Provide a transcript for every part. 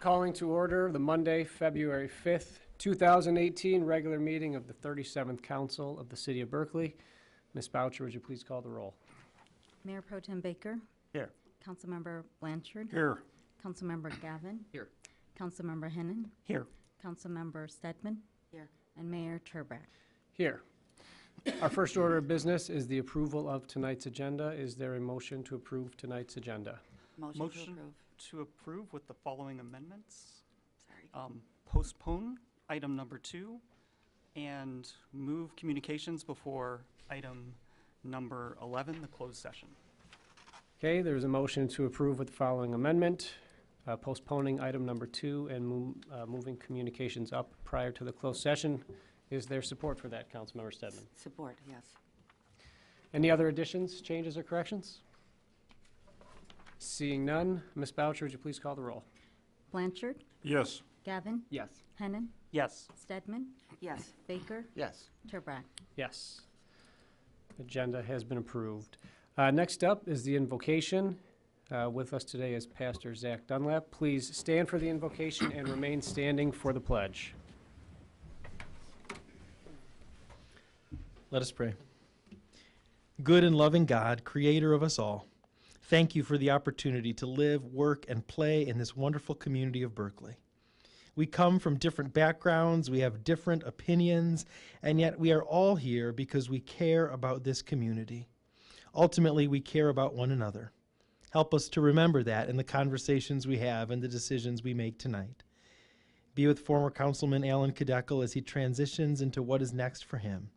Calling to order the Monday, February 5th, 2018 regular meeting of the 37th Council of the City of Berkeley. Ms. Boucher, would you please call the roll? Mayor Pro Tem Baker. Here. Councilmember Blanchard. Here. Councilmember Gavin. Here. Councilmember Hennon. Here. Councilmember Stedman. Here. And Mayor Turbrack. Here. Our first order of business is the approval of tonight's agenda. Is there a motion to approve tonight's agenda? Motion to approve. To approve with the following amendments. Sorry. Postpone item number 2 and move communications before item number 11, the closed session. Okay, there's a motion to approve with the following amendment, postponing item number 2 and moving communications up prior to the closed session. Is there support for that, Councilmember Stedman? Support, yes. Any other additions, changes, or corrections? Seeing none, Ms. Boucher, would you please call the roll? Blanchard. Yes. Gavin. Yes. Hennon. Yes. Stedman. Yes. Baker. Yes. Turbrack. Yes. Agenda has been approved. Next up is the invocation. With us today is Pastor Zach Dunlap. Please stand for the invocation and remain standing for the pledge. Let us pray. Good and loving God, creator of us all, thank you for the opportunity to live, work, and play in this wonderful community of Berkeley. We come from different backgrounds, we have different opinions, and yet we are all here because we care about this community. Ultimately, we care about one another. Help us to remember that in the conversations we have and the decisions we make tonight. Be with former Councilman Alan Kadekel as he transitions into what is next for him.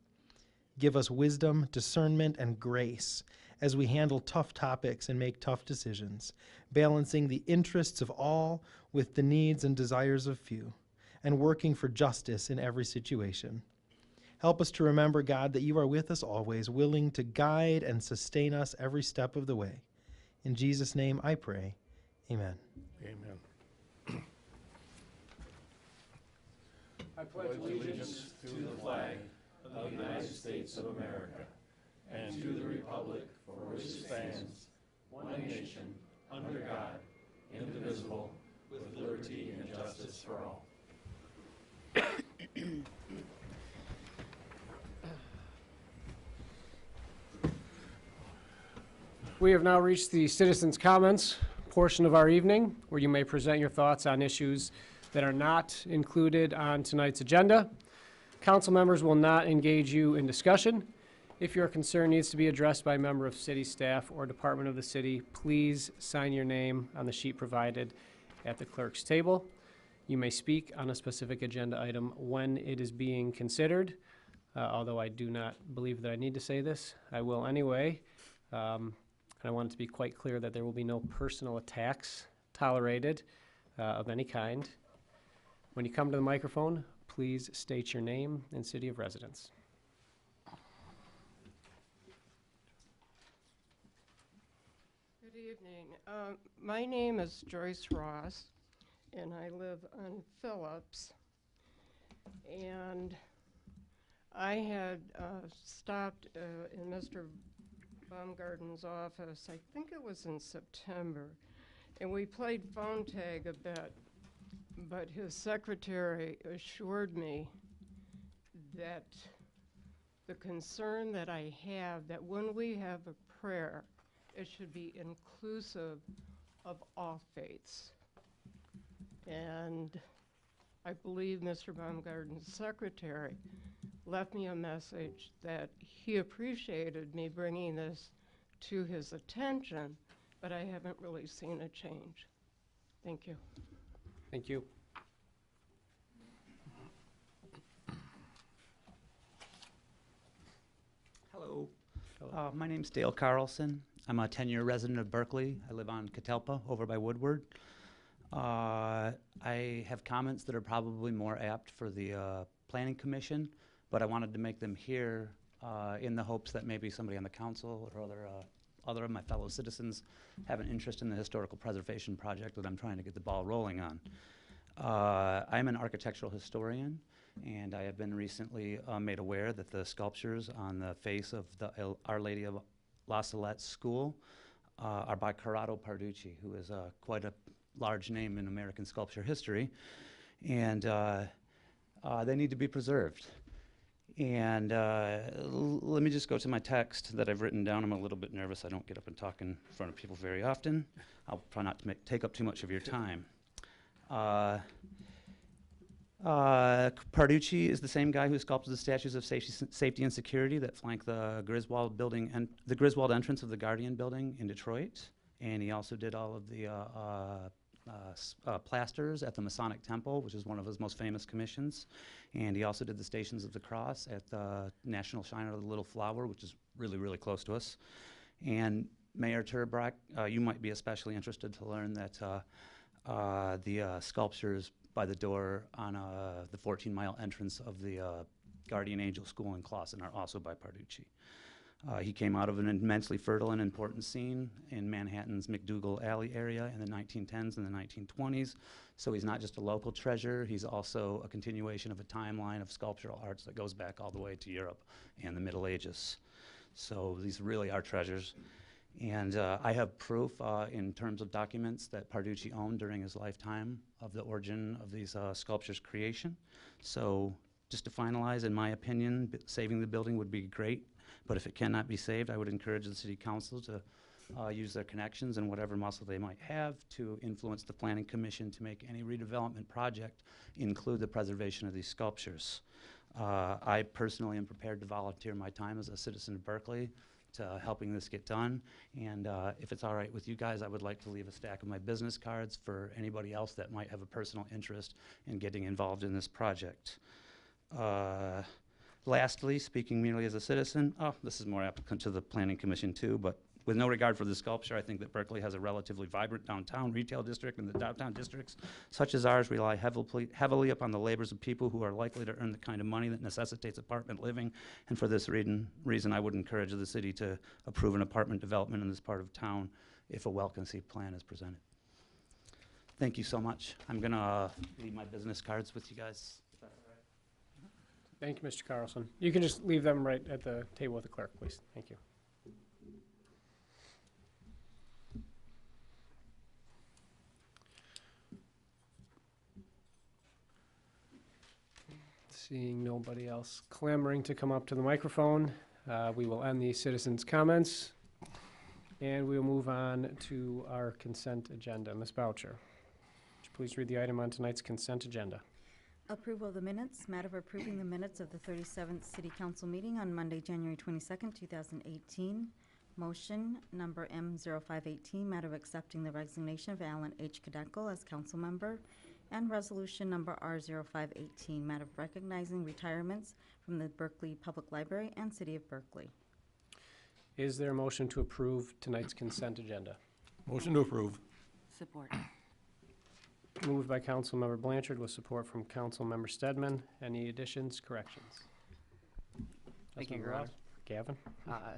Give us wisdom, discernment, and grace as we handle tough topics and make tough decisions, balancing the interests of all with the needs and desires of few, and working for justice in every situation. Help us to remember, God, that you are with us always, willing to guide and sustain us every step of the way. In Jesus' name I pray. Amen. Amen. I pledge allegiance to the flag of the United States of America and to the republic for which it stands, one nation, under God, indivisible, with liberty and justice for all. We have now reached the citizens' comments portion of our evening, where you may present your thoughts on issues that are not included on tonight's agenda. Council members will not engage you in discussion. If your concern needs to be addressed by a member of city staff or department of the city, please sign your name on the sheet provided at the clerk's table. You may speak on a specific agenda item when it is being considered. Although I do not believe that I need to say this, I will anyway. And I want it to be quite clear that there will be no personal attacks tolerated of any kind. When you come to the microphone, please state your name and city of residence. Good evening. My name is Joyce Ross, and I live on Phillips. And I had stopped in Mr. Baumgarten's office, I think it was in September, and we played phone tag a bit, but his secretary assured me that the concern that I have, that when we have a prayer, it should be inclusive of all faiths. And I believe Mr. Baumgarten's secretary left me a message that he appreciated me bringing this to his attention, but I haven't really seen a change. Thank you. Thank you. Hello. My name's Dale Carlson. I'm a 10-year resident of Berkeley. I live on Catalpa over by Woodward. I have comments that are probably more apt for the Planning Commission, but I wanted to make them here in the hopes that maybe somebody on the council or other of my fellow citizens have an interest in the historical preservation project that I'm trying to get the ball rolling on. I'm an architectural historian, and I have been recently made aware that the sculptures on the face of the Our Lady of La Salette School are by Corrado Parducci, who is quite a large name in American sculpture history, and they need to be preserved. And let me just go to my text that I've written down. I'm a little bit nervous. I don't get up and talk in front of people very often. I'll try not to take up too much of your time. Parducci is the same guy who sculpted the statues of safety and security that flank the Griswold building and the Griswold entrance of the Guardian building in Detroit. And he also did all of the plasters at the Masonic Temple, which is one of his most famous commissions. And he also did the Stations of the Cross at the National Shrine of the Little Flower, which is really, really close to us. And Mayor Turbrack, you might be especially interested to learn that the sculptures by the door on the 14-mile entrance of the Guardian Angel School in Clawson are also by Parducci. He came out of an immensely fertile and important scene in Manhattan's McDougal Alley area in the 1910s and the 1920s. So he's not just a local treasure, he's also a continuation of a timeline of sculptural arts that goes back all the way to Europe and the Middle Ages. So these really are treasures. And I have proof in terms of documents that Parducci owned during his lifetime of the origin of these sculptures' creation. So just to finalize, in my opinion, saving the building would be great. But if it cannot be saved, I would encourage the city council to use their connections and whatever muscle they might have to influence the planning commission to make any redevelopment project include the preservation of these sculptures. I personally am prepared to volunteer my time as a citizen of Berkeley to helping this get done. And if it's all right with you guys, I would like to leave a stack of my business cards for anybody else that might have a personal interest in getting involved in this project. Lastly, speaking merely as a citizen, this is more applicant to the Planning Commission too, but with no regard for the sculpture, I think that Berkeley has a relatively vibrant downtown retail district, and the downtown districts, such as ours, rely heavily upon the labors of people who are likely to earn the kind of money that necessitates apartment living. And for this reason, I would encourage the city to approve an apartment development in this part of town if a well-conceived plan is presented. Thank you so much. I'm gonna leave my business cards with you guys. Thank you, Mr. Carlson. You can just leave them right at the table with the clerk, please. Thank you. Seeing nobody else clamoring to come up to the microphone, we will end the citizens' comments, and we will move on to our consent agenda. Ms. Boucher, would you please read the item on tonight's consent agenda? Approval of the minutes. Matter of approving the minutes of the 37th City Council meeting on Monday, January 22nd, 2018. Motion number M0518, matter of accepting the resignation of Alan H. Kadenko as council member. And resolution number R0518, matter of recognizing retirements from the Berkeley Public Library and City of Berkeley. Is there a motion to approve tonight's consent agenda? Motion to approve. Support. Moved by Councilmember Blanchard with support from Councilmember Stedman. Any additions, corrections? Thank you, Councilmember Your Ross? Honor.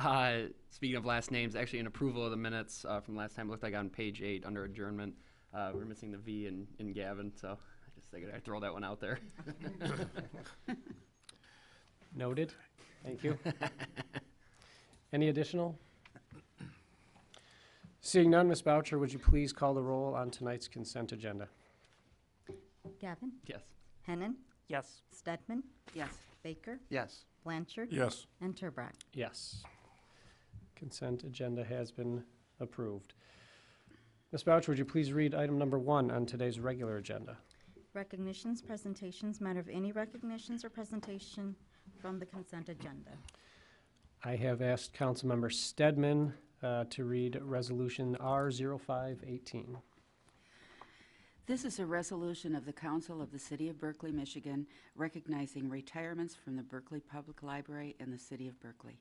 Gavin? Speaking of last names, actually an approval of the minutes from last time, it looked like on page 8 under adjournment, we're missing the V in Gavin, so I just figured I'd throw that one out there. Noted. Thank you. Any additional? Seeing none, Ms. Boucher, would you please call the roll on tonight's consent agenda? Gavin? Yes. Hennan? Yes. Stedman? Yes. Baker? Yes. Blanchard? Yes. And Turbrack. Yes. Consent agenda has been approved. Ms. Boucher, would you please read item number 1 on today's regular agenda? Recognitions, presentations, matter of any recognitions or presentation from the consent agenda. I have asked Councilmember Stedman to read Resolution R0518. This is a resolution of the Council of the City of Berkeley, Michigan, recognizing retirements from the Berkeley Public Library and the City of Berkeley.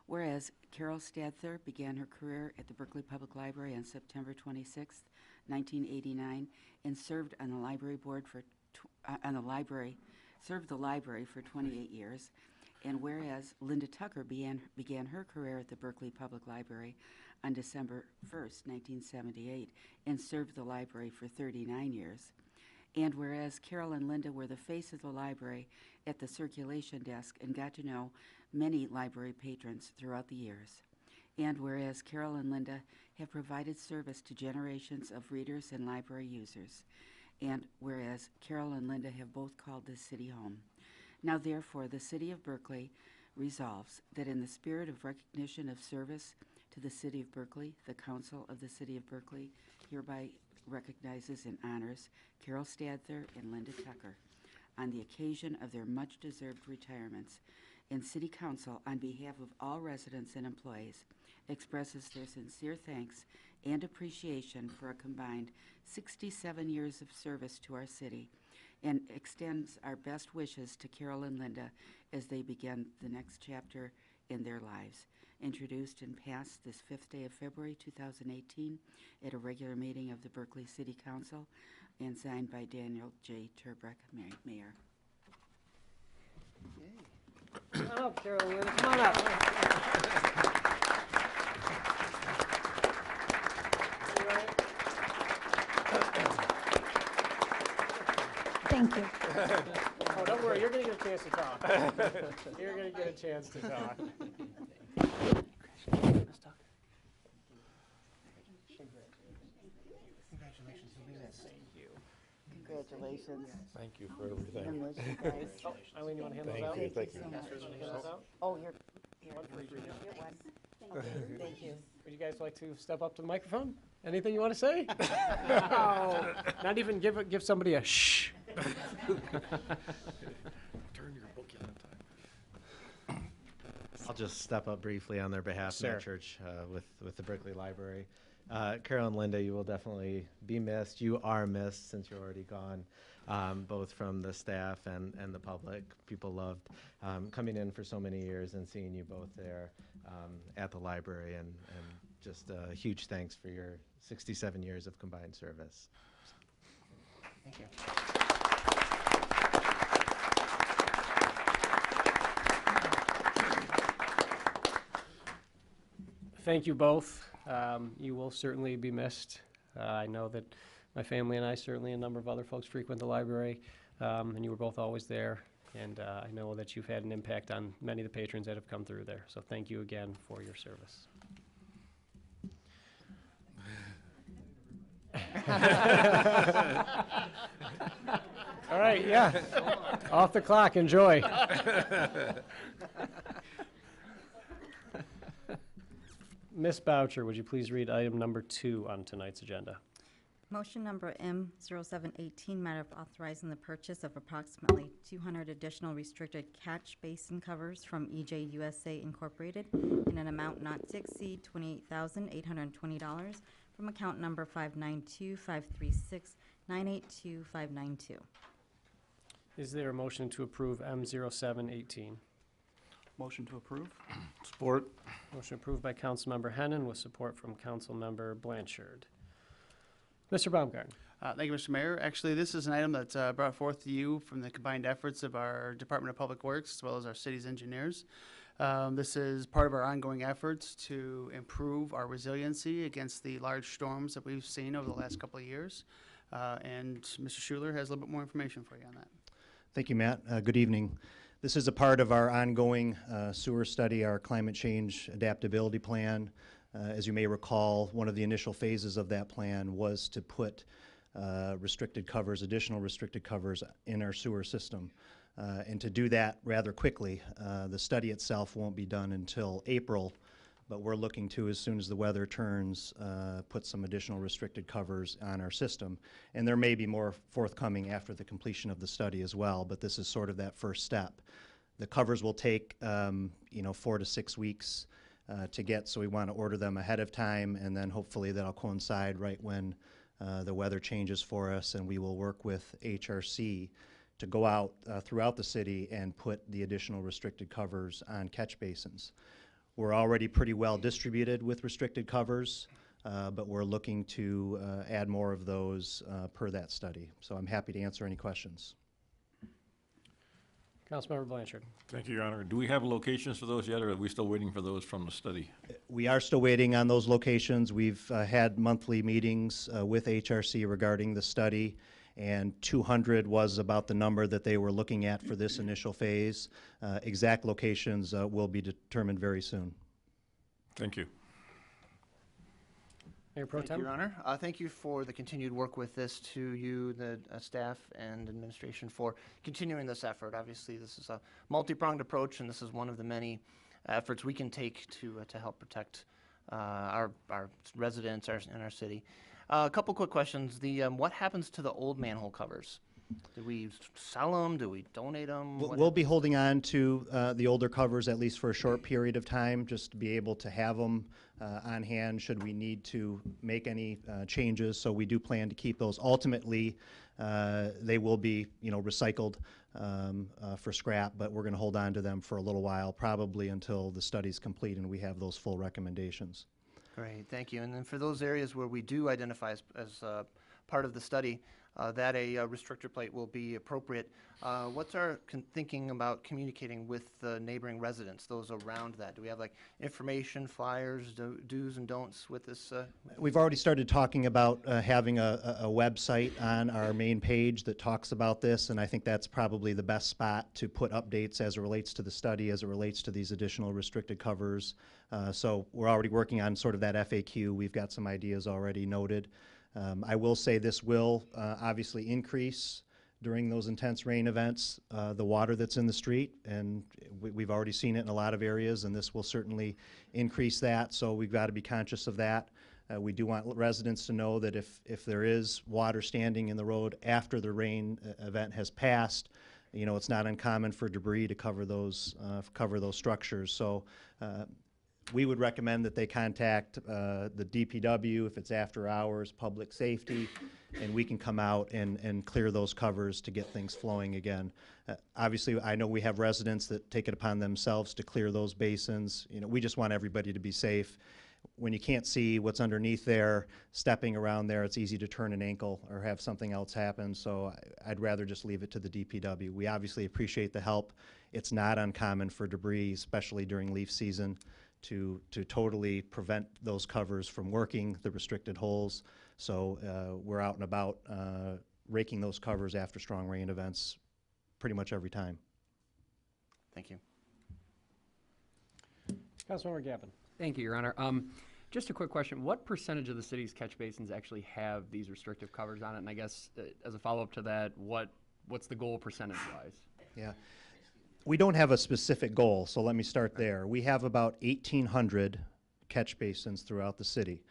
Whereas Carol Stadther began her career at the Berkeley Public Library on September 26, 1989, and served on the library board for served the library for 28 years. And whereas Linda Tucker began her career at the Berkeley Public Library on December 1st, 1978, and served the library for 39 years. And whereas Carol and Linda were the face of the library at the circulation desk and got to know many library patrons throughout the years. And whereas Carol and Linda have provided service to generations of readers and library users. And whereas Carol and Linda have both called this city home. Now therefore, the City of Berkeley resolves that in the spirit of recognition of service to the City of Berkeley, the Council of the City of Berkeley hereby recognizes and honors Carol Stadler and Linda Tucker on the occasion of their much-deserved retirements. And City Council, on behalf of all residents and employees, expresses their sincere thanks and appreciation for a combined 67 years of service to our city, and extends our best wishes to Carol and Linda as they begin the next chapter in their lives. Introduced and passed this 5th day of February 2018 at a regular meeting of the Berkeley City Council, and signed by Daniel J. Turbrick, Mayor. Come on up, Carol and Linda. Come on up. Thank you. Oh, don't worry, you're going to get a chance to talk. You're going to get a chance to talk. Congratulations. Thank you for everything. And wish you guys. Oh, Eileen, you want to hand those Thank out? you, thank you. so much. Hand those out? Oh, here. One for each of you. Get one. Thank you. Would you guys like to step up to the microphone? Anything you want to say? Not even give somebody a shh. Turn your book in on time. I'll just step up briefly on their behalf, Sir. Matt Church, with the Berkeley Library. Carol and Linda, you will definitely be missed. You are missed since you're already gone, both from the staff and the public. People loved coming in for so many years and seeing you both there at the library, and just a huge thanks for your 67 years of combined service. Thank you. Thank you both. You will certainly be missed. I know that my family and I, certainly a number of other folks, frequent the library, and you were both always there. And I know that you've had an impact on many of the patrons that have come through there. So thank you again for your service. All right, yeah. Off the clock. Enjoy. Ms. Boucher, would you please read item number 2 on tonight's agenda? Motion number M0718, matter of authorizing the purchase of approximately 200 additional restricted catch basin covers from EJ USA Incorporated in an amount not to exceed $28,820 from account number 592-536-982-592. Is there a motion to approve M0718? Motion to approve? Support. Motion approved by Councilmember Hennon with support from Councilmember Blanchard. Mr. Baumgarten. Thank you, Mr. Mayor. Actually, this is an item that's brought forth to you from the combined efforts of our Department of Public Works as well as our city's engineers. This is part of our ongoing efforts to improve our resiliency against the large storms that we've seen over the last couple of years. And Mr. Schuler has a little bit more information for you on that. Thank you, Matt. Good evening. This is a part of our ongoing sewer study, our climate change adaptability plan. As you may recall, one of the initial phases of that plan was to put restricted covers, additional restricted covers in our sewer system. And to do that rather quickly. The study itself won't be done until April, but we're looking to, as soon as the weather turns, put some additional restricted covers on our system. And there may be more forthcoming after the completion of the study as well, but this is sort of that first step. The covers will take 4 to 6 weeks to get, so we want to order them ahead of time, and then hopefully that'll coincide right when the weather changes for us, and we will work with HRC to go out throughout the city and put the additional restricted covers on catch basins. We're already pretty well distributed with restricted covers, but we're looking to add more of those per that study. So I'm happy to answer any questions. Councilmember Blanchard. Thank you, Your Honor. Do we have locations for those yet, or are we still waiting for those from the study? We are still waiting on those locations. We've had monthly meetings with HRC regarding the study, and 200 was about the number that they were looking at for this initial phase. Exact locations will be determined very soon. Thank you. Mayor Pro Thank Tem? you, Your Honor. Thank you for the continued work with this, to you, the staff and administration, for continuing this effort. Obviously, this is a multi-pronged approach, and this is one of the many efforts we can take to help protect our residents and our city. A couple quick questions. What happens to the old manhole covers? Do we sell them? Do we donate them? We'll be holding on to the older covers at least for a short period of time, just to be able to have them on hand should we need to make any changes. So we do plan to keep those. Ultimately, they will be, recycled for scrap, but we're going to hold on to them for a little while, probably until the study's complete and we have those full recommendations. Great, thank you. And then for those areas where we do identify as part of the study that a restrictor plate will be appropriate, what's our thinking about communicating with the neighboring residents, those around that? Do we have like information, flyers, do's and don'ts with this? We've already started talking about having a website on our main page that talks about this, and I think that's probably the best spot to put updates as it relates to the study, as it relates to these additional restricted covers. So we're already working on sort of that FAQ. We've got some ideas already noted. I will say this will obviously increase during those intense rain events, the water that's in the street, and we've already seen it in a lot of areas, and this will certainly increase that, so we've got to be conscious of that. We do want residents to know that if there is water standing in the road after the rain event has passed, it's not uncommon for debris to cover those structures. So we would recommend that they contact the DPW if it's after hours, public safety, and we can come out and clear those covers to get things flowing again. Obviously, I know we have residents that take it upon themselves to clear those basins. We just want everybody to be safe. When you can't see what's underneath there, stepping around there, it's easy to turn an ankle or have something else happen, so I'd rather just leave it to the DPW. We obviously appreciate the help. It's not uncommon for debris, especially during leaf season, to totally prevent those covers from working, the restricted holes. So we're out and about raking those covers after strong rain events pretty much every time. Thank you. Councilmember Gavin. Thank you, Your Honor. Just a quick question. What percentage of the city's catch basins actually have these restrictive covers on it? And I guess as a follow-up to that, what's the goal percentage-wise? Yeah. We don't have a specific goal, so let me start there. We have about 1,800 catch basins throughout the city.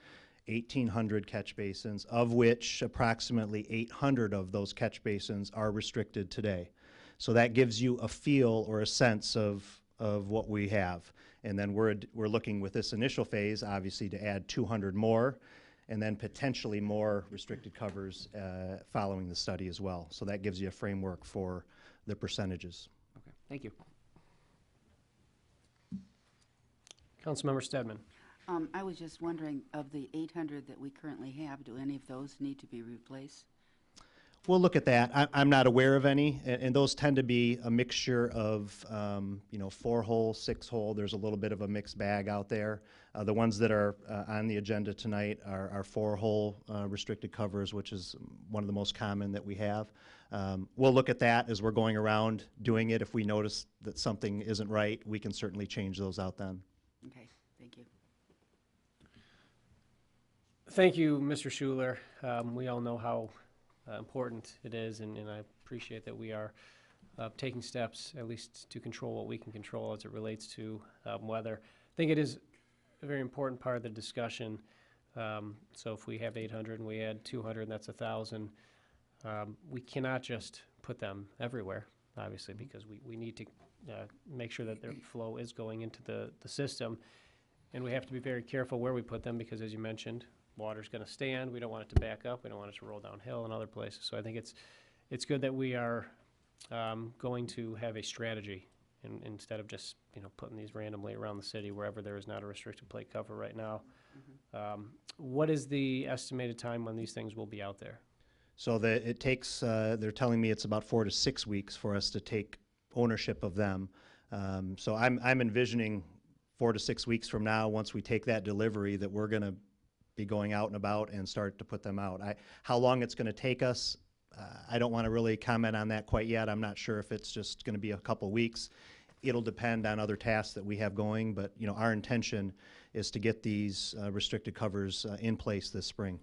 1,800 catch basins, of which approximately 800 of those catch basins are restricted today. So that gives you a feel or a sense of what we have. And then we're looking with this initial phase, obviously, to add 200 more, and then potentially more restricted covers following the study as well. So that gives you a framework for the percentages. Okay, thank you. Councilmember Stedman. I was just wondering, of the 800 that we currently have, do any of those need to be replaced? We'll look at that. I'm not aware of any, and those tend to be a mixture of, 4-hole, 6-hole. There's a little bit of a mixed bag out there. The ones that are on the agenda tonight are 4-hole restricted covers, which is one of the most common that we have. We'll look at that as we're going around doing it. If we notice that something isn't right, we can certainly change those out then. Okay, thank you. Thank you, Mr. Schuler. We all know how important it is, and I appreciate that we are taking steps, at least to control what we can control as it relates to weather. I think it is a very important part of the discussion. So if we have 800 and we add 200, and that's 1,000, we cannot just put them everywhere, obviously, because we need to make sure that their flow is going into the system. And we have to be very careful where we put them because, as you mentioned, water's going to stand. We don't want it to back up. We don't want it to roll downhill in other places. So I think it's good that we are going to have a strategy instead of just putting these randomly around the city wherever there is not a restricted plate cover right now. What is the estimated time when these things will be out there? So it takes, they're telling me it's about 4 to 6 weeks for us to take ownership of them. So I'm envisioning 4 to 6 weeks from now, once we take that delivery, that we're going to be going out and about and start to put them out. How long it's going to take us, I don't want to really comment on that quite yet. I'm not sure if it's just going to be a couple weeks. It'll depend on other tasks that we have going, but our intention is to get these restricted covers in place this spring.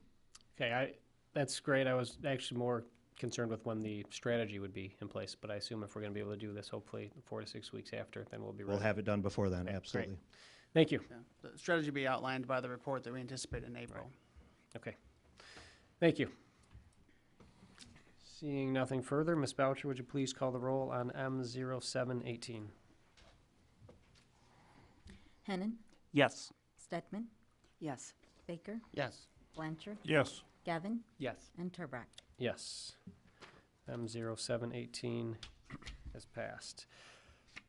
Okay, that's great. I was actually more concerned with when the strategy would be in place, but I assume if we're going to be able to do this, hopefully 4 to 6 weeks after, then we'll be ready. We'll have it done before then, Okay, absolutely. great. Thank you. Yeah. The strategy will be outlined by the report that we anticipate in April. Okay. Thank you. Seeing nothing further, Ms. Boucher, would you please call the roll on M0718? Hennan, Yes. Stedman, Yes. Baker, Yes. Blanchard, Yes. Gavin, Yes. and Turbrack. Yes. M0718 has passed.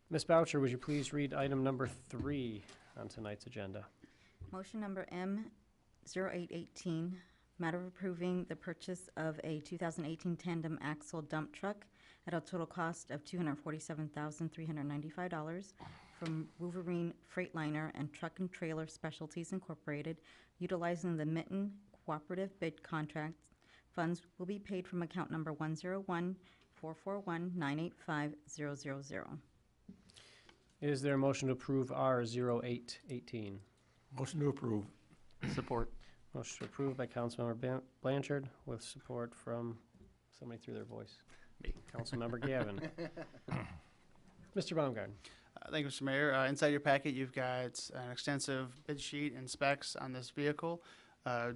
Ms. Boucher, would you please read item number 3 on tonight's agenda? Motion number M0818, matter of approving the purchase of a 2018 tandem axle dump truck at a total cost of $247,395 from Wolverine Freightliner and Truck and Trailer Specialties Incorporated, utilizing the Mitten Cooperative Bid Contract. Funds will be paid from account number 101-441-985-000. Is there a motion to approve R0818? Motion to approve. Support. Motion approved by Councilmember Blanchard with support from, somebody threw their voice. Me. Councilmember Gavin. Mr. Baumgarten. Thank you, Mr. Mayor. Inside your packet, you've got an extensive bid sheet and specs on this vehicle.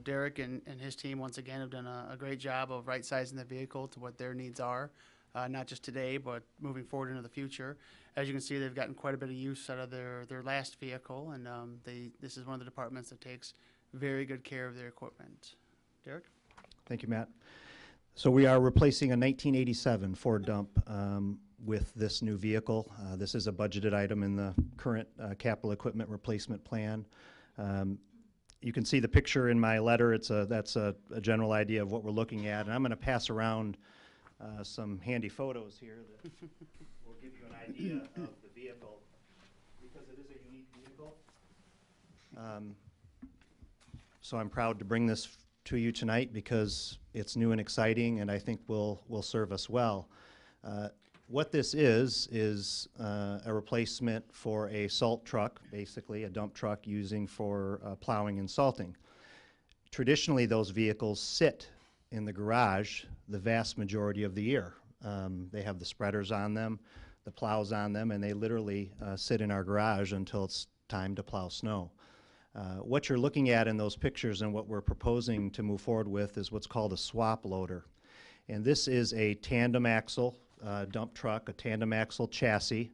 Derek and his team, once again, have done a great job of right-sizing the vehicle to what their needs are, not just today, but moving forward into the future. As you can see, they've gotten quite a bit of use out of their last vehicle, and this is one of the departments that takes very good care of their equipment. Derek? Thank you, Matt. So we are replacing a 1987 Ford dump with this new vehicle. This is a budgeted item in the current capital equipment replacement plan. You can see the picture in my letter. That's a general idea of what we're looking at. And I'm going to pass around some handy photos here that will give you an idea of the vehicle, because it is a unique vehicle. So I'm proud to bring this to you tonight because it's new and exciting, and I think will serve us well. What this is a replacement for a salt truck, basically a dump truck using for plowing and salting. Traditionally, those vehicles sit in the garage the vast majority of the year. They have the spreaders on them, the plows on them, and they literally sit in our garage until it's time to plow snow. What you're looking at in those pictures and what we're proposing to move forward with is what's called a swap loader. And this is a tandem axle dump truck, a tandem axle chassis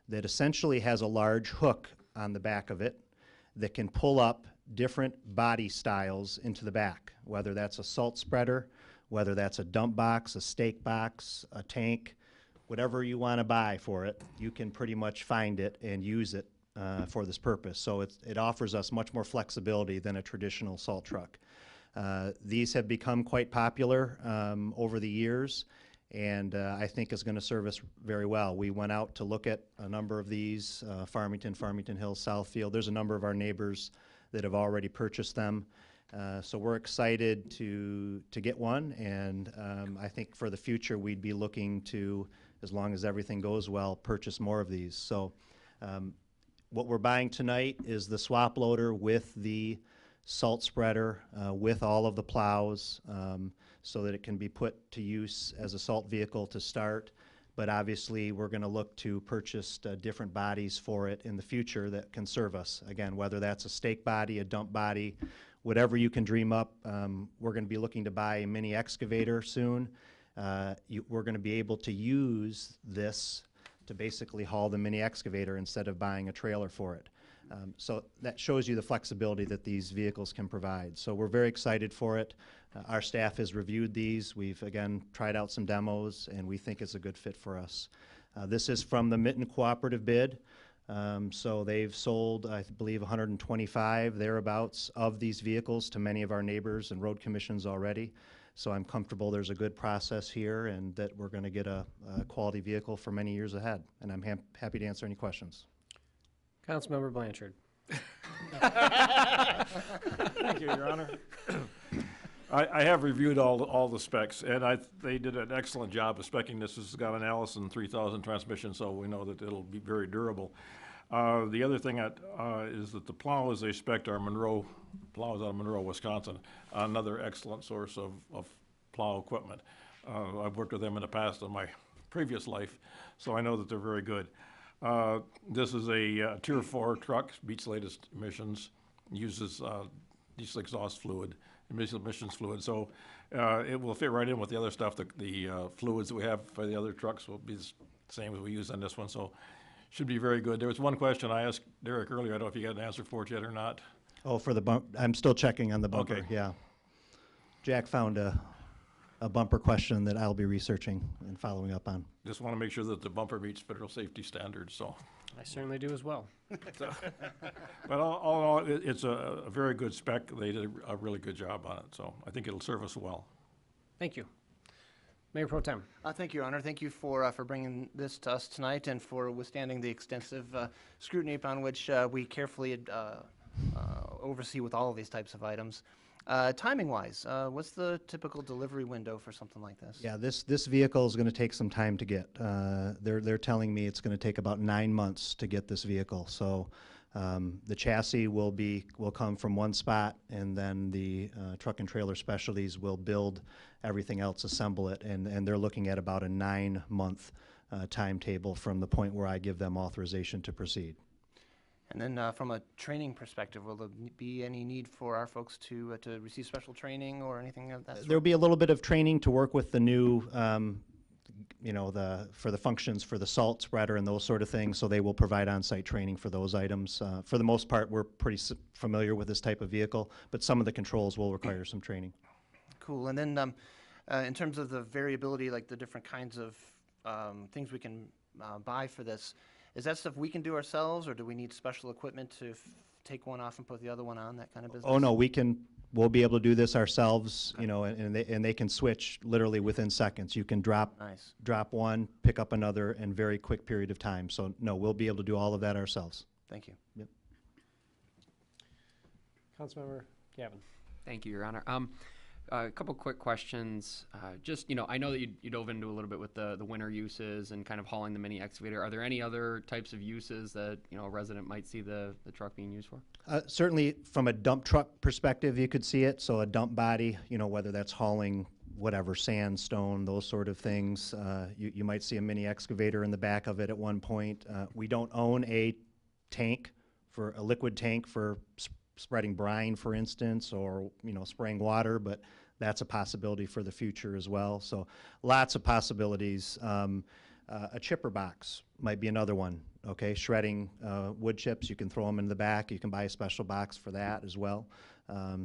that essentially has a large hook on the back of it that can pull up different body styles into the back, whether that's a salt spreader, whether that's a dump box, a stake box, a tank, whatever you want to buy for it, you can pretty much find it and use it for this purpose. So it offers us much more flexibility than a traditional salt truck. These have become quite popular over the years, and I think is going to serve us very well. We went out to look at a number of these, Farmington Hills, Southfield. There's a number of our neighbors that have already purchased them. So we're excited to get one, and I think for the future we'd be looking to, as long as everything goes well, purchase more of these. So what we're buying tonight is the swap loader with the salt spreader, with all of the plows, so that it can be put to use as a salt vehicle to start. But obviously, we're going to look to purchase different bodies for it in the future that can serve us. Again, whether that's a stake body, a dump body, whatever you can dream up. We're going to be looking to buy a mini excavator soon. We're going to be able to use this to basically haul the mini excavator instead of buying a trailer for it. So that shows you the flexibility that these vehicles can provide. So we're very excited for it. Our staff has reviewed these. We've, again, tried out some demos, and we think it's a good fit for us. This is from the Mitten Cooperative bid. So they've sold, I believe, 125 thereabouts of these vehicles to many of our neighbors and road commissions already. So I'm comfortable there's a good process here and that we're going to get a quality vehicle for many years ahead. And I'm happy to answer any questions. Councilmember Blanchard. Thank you, Your Honor. I have reviewed all the specs, and they did an excellent job of speccing this. This has got an Allison 3000 transmission, so we know that it'll be very durable. The other thing is that the plows they spec are Monroe, plows out of Monroe, Wisconsin, another excellent source of plow equipment. I've worked with them in the past in my previous life, so I know that they're very good. This is a Tier 4 truck, meets latest emissions, uses diesel exhaust fluid, emissions fluid, so it will fit right in with the other stuff. The fluids that we have for the other trucks will be the same as we use on this one, so should be very good. There was one question I asked Derek earlier, I don't know if you got an answer for it yet or not. Oh, for the bump, I'm still checking on the bumper, Okay. yeah. Jack found a bumper question that I'll be researching and following up on. Just want to make sure that the bumper meets federal safety standards, so. I certainly do as well. But all in all, it's a very good spec. They did a really good job on it, so I think it'll serve us well. Thank you. Mayor Pro Tem. Thank you, Your Honor. Thank you for bringing this to us tonight and for withstanding the extensive scrutiny upon which we carefully oversee with all of these types of items. Timing-wise, what's the typical delivery window for something like this? Yeah, this vehicle is going to take some time to get. They're telling me it's going to take about 9 months to get this vehicle. So the chassis will come from one spot, and then the truck and trailer specialties will build everything else, assemble it, and they're looking at about a 9-month timetable from the point where I give them authorization to proceed. And then from a training perspective, will there be any need for our folks to receive special training or anything of that sort? There'll be a little bit of training to work with the new, for the functions for the salt spreader and those sort of things, so they will provide on-site training for those items. For the most part, we're pretty familiar with this type of vehicle, but some of the controls will require some training. Cool. And then in terms of the variability, like the different kinds of things we can buy for this, is that stuff we can do ourselves, or do we need special equipment to take one off and put the other one on, that kind of business? Oh, no, we'll be able to do this ourselves, and they can switch literally within seconds. You can drop one, pick up another in very quick period of time. So no, we'll be able to do all of that ourselves. Thank you. Yep. Councilmember Gavin. Thank you, Your Honor. A couple quick questions. Just, I know that you dove into a little bit with the winter uses and kind of hauling the mini excavator. Are there any other types of uses that, a resident might see the truck being used for? Certainly from a dump truck perspective, you could see it. So a dump body, whether that's hauling whatever, sand, stone, those sort of things. You might see a mini excavator in the back of it at one point. We don't own a liquid tank for spreading brine, for instance, or, spraying water, but that's a possibility for the future as well. So lots of possibilities. A chipper box might be another one, okay? Shredding wood chips, you can throw them in the back. You can buy a special box for that as well.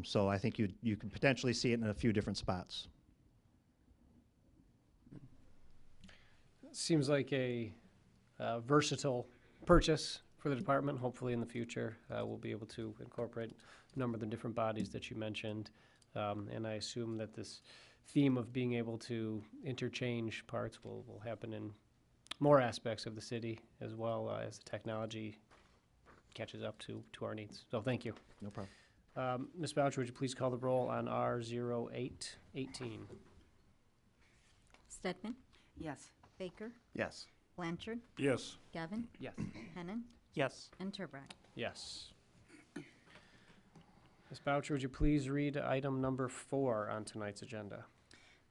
So I think you could potentially see it in a few different spots. Seems like a versatile purchase for the department. Hopefully in the future, we'll be able to incorporate a number of the different bodies that you mentioned. And I assume that this theme of being able to interchange parts will happen in more aspects of the city as well as the technology catches up to our needs. So thank you. No problem. Ms. Boucher, would you please call the roll on R0818? Stedman? Yes. Baker? Yes. Blanchard? Yes. Gavin? Yes. Hennan? Yes. And Turbrack. Yes. Ms. Boucher, would you please read item number 4 on tonight's agenda?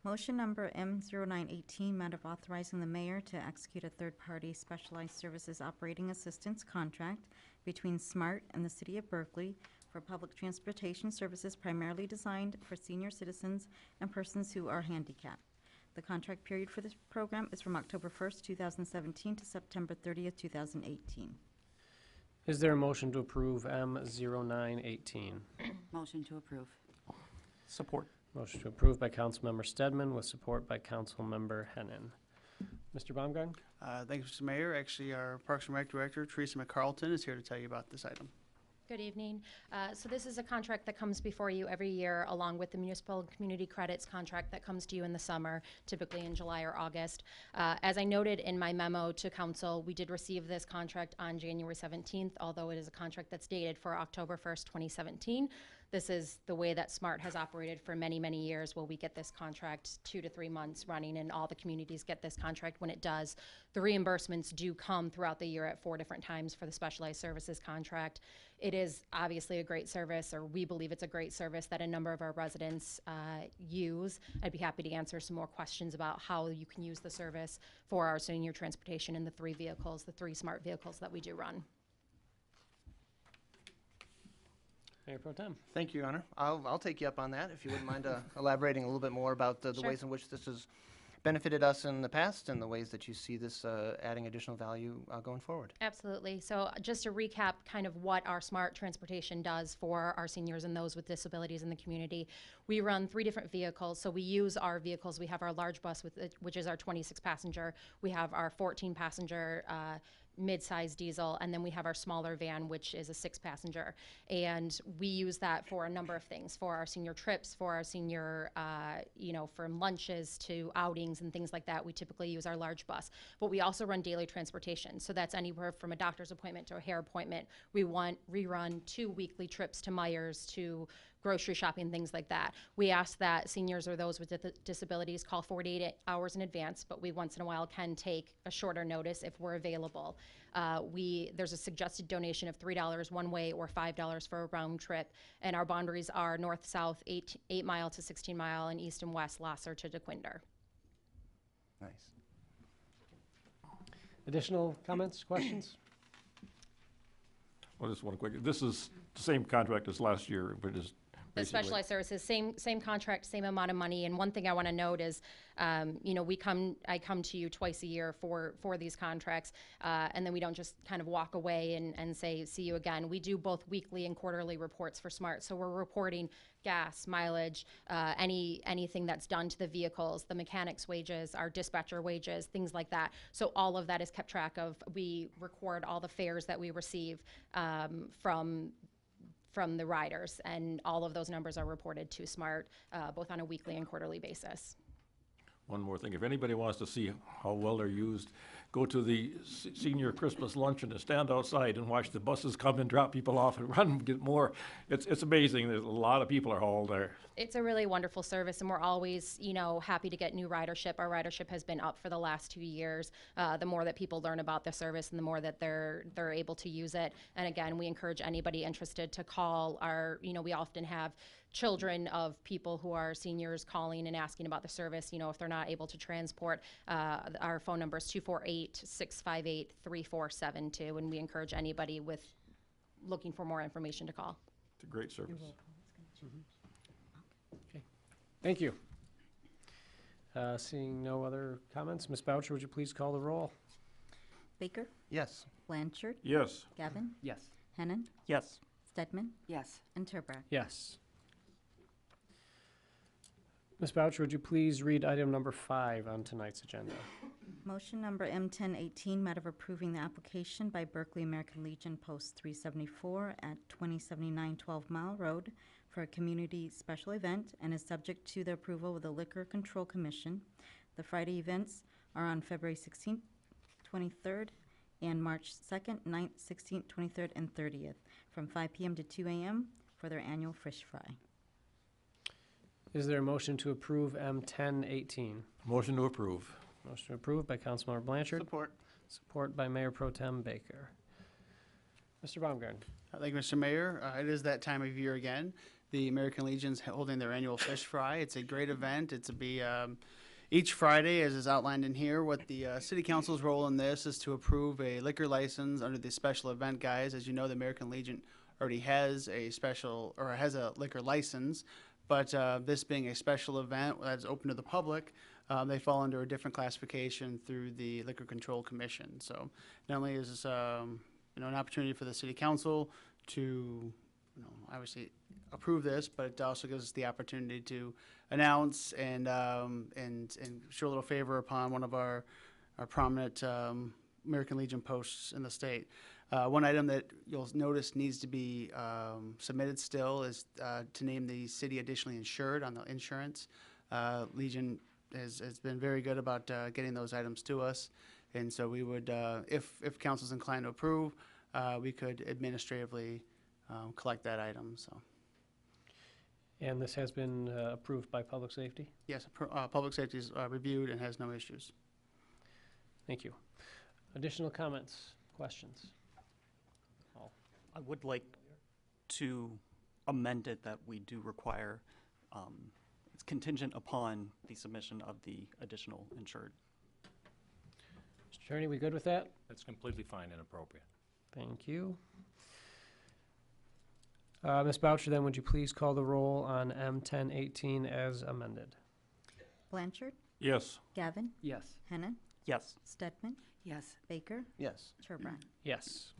Motion number M0918, matter of authorizing the mayor to execute a third-party specialized services operating assistance contract between SMART and the City of Berkeley for public transportation services primarily designed for senior citizens and persons who are handicapped. The contract period for this program is from October 1st, 2017 to September 30th, 2018. Is there a motion to approve M0918? Motion to approve. Support. Motion to approve by Councilmember Stedman with support by Councilmember Hennan. Mr. Baumgarten? Thank you, Mr. Mayor. Actually, our Parks and Rec Director, Teresa McCarlton, is here to tell you about this item. Good evening. So this is a contract that comes before you every year along with the municipal and community credits contract that comes to you in the summer, typically in July or August. As I noted in my memo to council, we did receive this contract on January 17th, although it is a contract that's dated for October 1st, 2017. This is the way that SMART has operated for many, many years. Where we get this contract 2 to 3 months running, and all the communities get this contract when it does. The reimbursements do come throughout the year at 4 different times for the specialized services contract. It is obviously a great service, or we believe it's a great service that a number of our residents use. I'd be happy to answer some more questions about how you can use the service for our senior transportation and the 3 vehicles, the 3 SMART vehicles that we do run. Mayor Pro Tem. Thank you, Your Honor. I'll take you up on that, if you wouldn't mind elaborating a little bit more about the Sure. ways in which this has benefited us in the past and the ways that you see this adding additional value going forward. Absolutely. So just to recap kind of what our SMART transportation does for our seniors and those with disabilities in the community, we run 3 different vehicles. So we use our vehicles. We have our large bus, which is our 26 passenger. We have our 14 passenger mid-size diesel, and then we have our smaller van, which is a 6 passenger. And we use that for a number of things, for our senior trips, for our senior, from lunches to outings and things like that. We typically use our large bus, but we also run daily transportation. So that's anywhere from a doctor's appointment to a hair appointment. We run 2 weekly trips to Myers, to grocery shopping, things like that. We ask that seniors or those with disabilities call 48 hours in advance, but we once in a while can take a shorter notice if we're available. There's a suggested donation of $3 one way or $5 for a round trip, and our boundaries are north-south, 8 mile to 16 mile, and east and west, Lasser to DeQuinder. Nice. Additional comments, questions? Well, just one quick, this is the same contract as last year, but is The basically. specialized services, same contract, same amount of money. And one thing I want to note is, I come to you twice a year for these contracts, and then we don't just kind of walk away and say, see you again. We do both weekly and quarterly reports for SMART. So we're reporting gas, mileage, anything that's done to the vehicles, the mechanics' wages, our dispatcher wages, things like that. So all of that is kept track of. We record all the fares that we receive from the riders, and all of those numbers are reported to SMART, both on a weekly and quarterly basis. One more thing, if anybody wants to see how well they're used, go to the senior Christmas luncheon and stand outside and watch the buses come and drop people off and run and get more. It's amazing. There's a lot of people are hauled there. It's a really wonderful service, and we're always, happy to get new ridership. Our ridership has been up for the last 2 years. The more that people learn about the service and the more that they're able to use it. And again, we encourage anybody interested to call our, we often have children of people who are seniors calling and asking about the service, if they're not able to transport. Our phone number is 248-658-3472, and we encourage anybody looking for more information to call. It's a great service. Okay. Thank you. Seeing no other comments, Ms. Boucher, would you please call the roll? Baker? Yes. Blanchard? Yes. Gavin? Yes. Hennan? Yes. Stedman? Yes. And Turbrack. Yes. Ms. Boucher, would you please read item number 5 on tonight's agenda? Motion number M1018, matter of approving the application by Berkley American Legion Post 374 at 2079 12 Mile Road for a community special event and is subject to the approval of the Liquor Control Commission. The Friday events are on February 16th, 23rd, and March 2nd, 9th, 16th, 23rd, and 30th from 5 p.m. to 2 a.m. for their annual fish fry. Is there a motion to approve M1018? Motion to approve. Motion approved by Councilmember Blanchard. Support. Support by Mayor Pro Tem Baker. Mr. Baumgarten. Thank you, Mr. Mayor. It is that time of year again. The American Legion's holding their annual fish fry. It's a great event. It's each Friday, as is outlined in here. What the City Council's role in this is to approve a liquor license under the special event guise. As you know, the American Legion already has a liquor license, but this being a special event that's open to the public, they fall under a different classification through the Liquor Control Commission. So not only is this an opportunity for the City Council to obviously approve this, but it also gives us the opportunity to announce and show a little favor upon one of our prominent American Legion posts in the state. One item that you'll notice needs to be submitted still is to name the city additionally insured on the insurance. Legion has been very good about getting those items to us, and so we would, if council's inclined to approve, we could administratively collect that item. So And this has been approved by Public Safety? Yes, Public Safety is reviewed and has no issues. Thank you. Additional comments, questions? I would like to amend it that we do require, it's contingent upon the submission of the additional insured. Mr. Attorney, we good with that? That's completely fine and appropriate. Thank you. Ms. Boucher, then would you please call the roll on M1018 as amended? Blanchard, Yes. Gavin, Yes. Hennan, Yes. Stedman, Yes. Baker, Yes. Turbrack. Yes.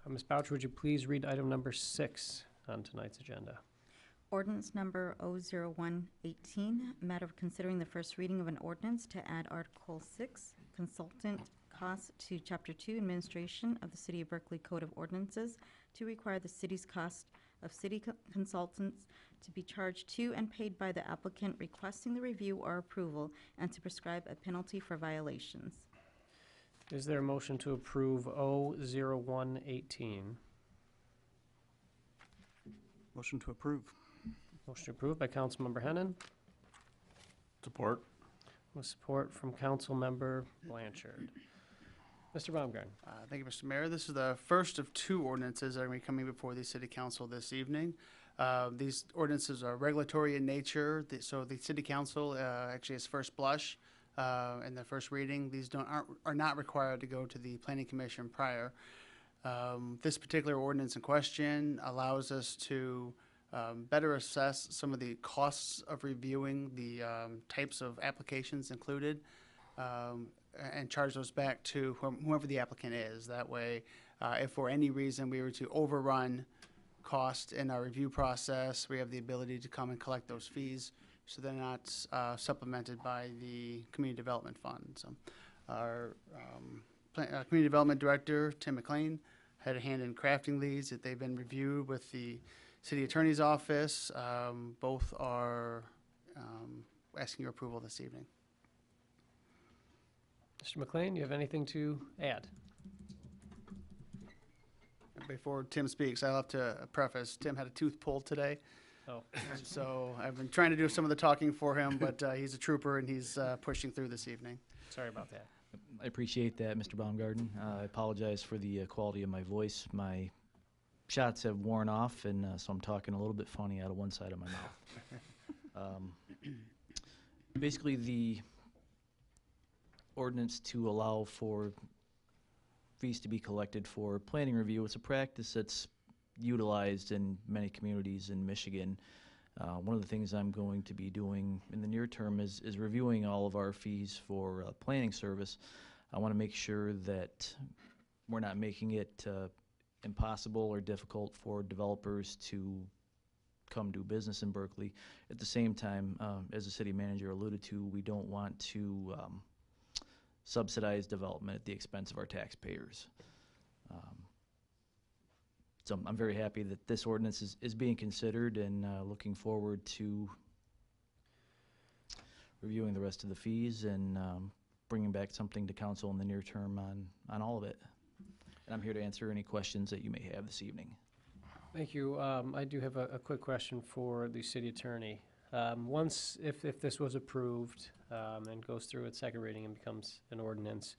Ms. Boucher, would you please read item number 6 on tonight's agenda? Ordinance number 00118, matter of considering the first reading of an ordinance to add Article 6, consultant costs to Chapter 2, administration of the City of Berkeley Code of Ordinances, to require the city's cost of city consultants to be charged to and paid by the applicant requesting the review or approval, and to prescribe a penalty for violations. Is there a motion to approve 00118? Motion to approve. Motion approved by Councilmember Hennan, Support. with support from Councilmember Blanchard. Mr. Baumgarten. Thank you, Mr. Mayor. This is the first of 2 ordinances that are going to be coming before the City Council this evening. These ordinances are regulatory in nature, so the City Council actually has first blush in the first reading. These are not required to go to the Planning Commission prior. This particular ordinance in question allows us to better assess some of the costs of reviewing the types of applications included, and charge those back to whoever the applicant is. That way, if for any reason we were to overrun cost in our review process, we have the ability to come and collect those fees, so they're not supplemented by the Community Development Fund. So our Community Development Director, Tim McLean, had a hand in crafting these. That they've been reviewed with the City Attorney's Office. Both are asking your approval this evening. Mr. McLean, you have anything to add? Before Tim speaks, I'll have to preface, Tim had a tooth pulled today. Oh. And so I've been trying to do some of the talking for him, but he's a trooper and he's pushing through this evening. Sorry about that. I appreciate that, Mr. Baumgarten. I apologize for the quality of my voice. My shots have worn off, and so I'm talking a little bit funny out of one side of my mouth. Basically, the ordinance to allow for fees to be collected for planning review, it's a practice that's utilized in many communities in Michigan. One of the things I'm going to be doing in the near term is reviewing all of our fees for planning service. I want to make sure that we're not making it impossible or difficult for developers to come do business in Berkeley. At the same time, as the city manager alluded to, we don't want to subsidize development at the expense of our taxpayers. So I'm very happy that this ordinance is being considered, and looking forward to reviewing the rest of the fees and bringing back something to council in the near term on all of it. And I'm here to answer any questions that you may have this evening. Thank you. I do have a quick question for the city attorney. Once, if this was approved and goes through its second reading and becomes an ordinance,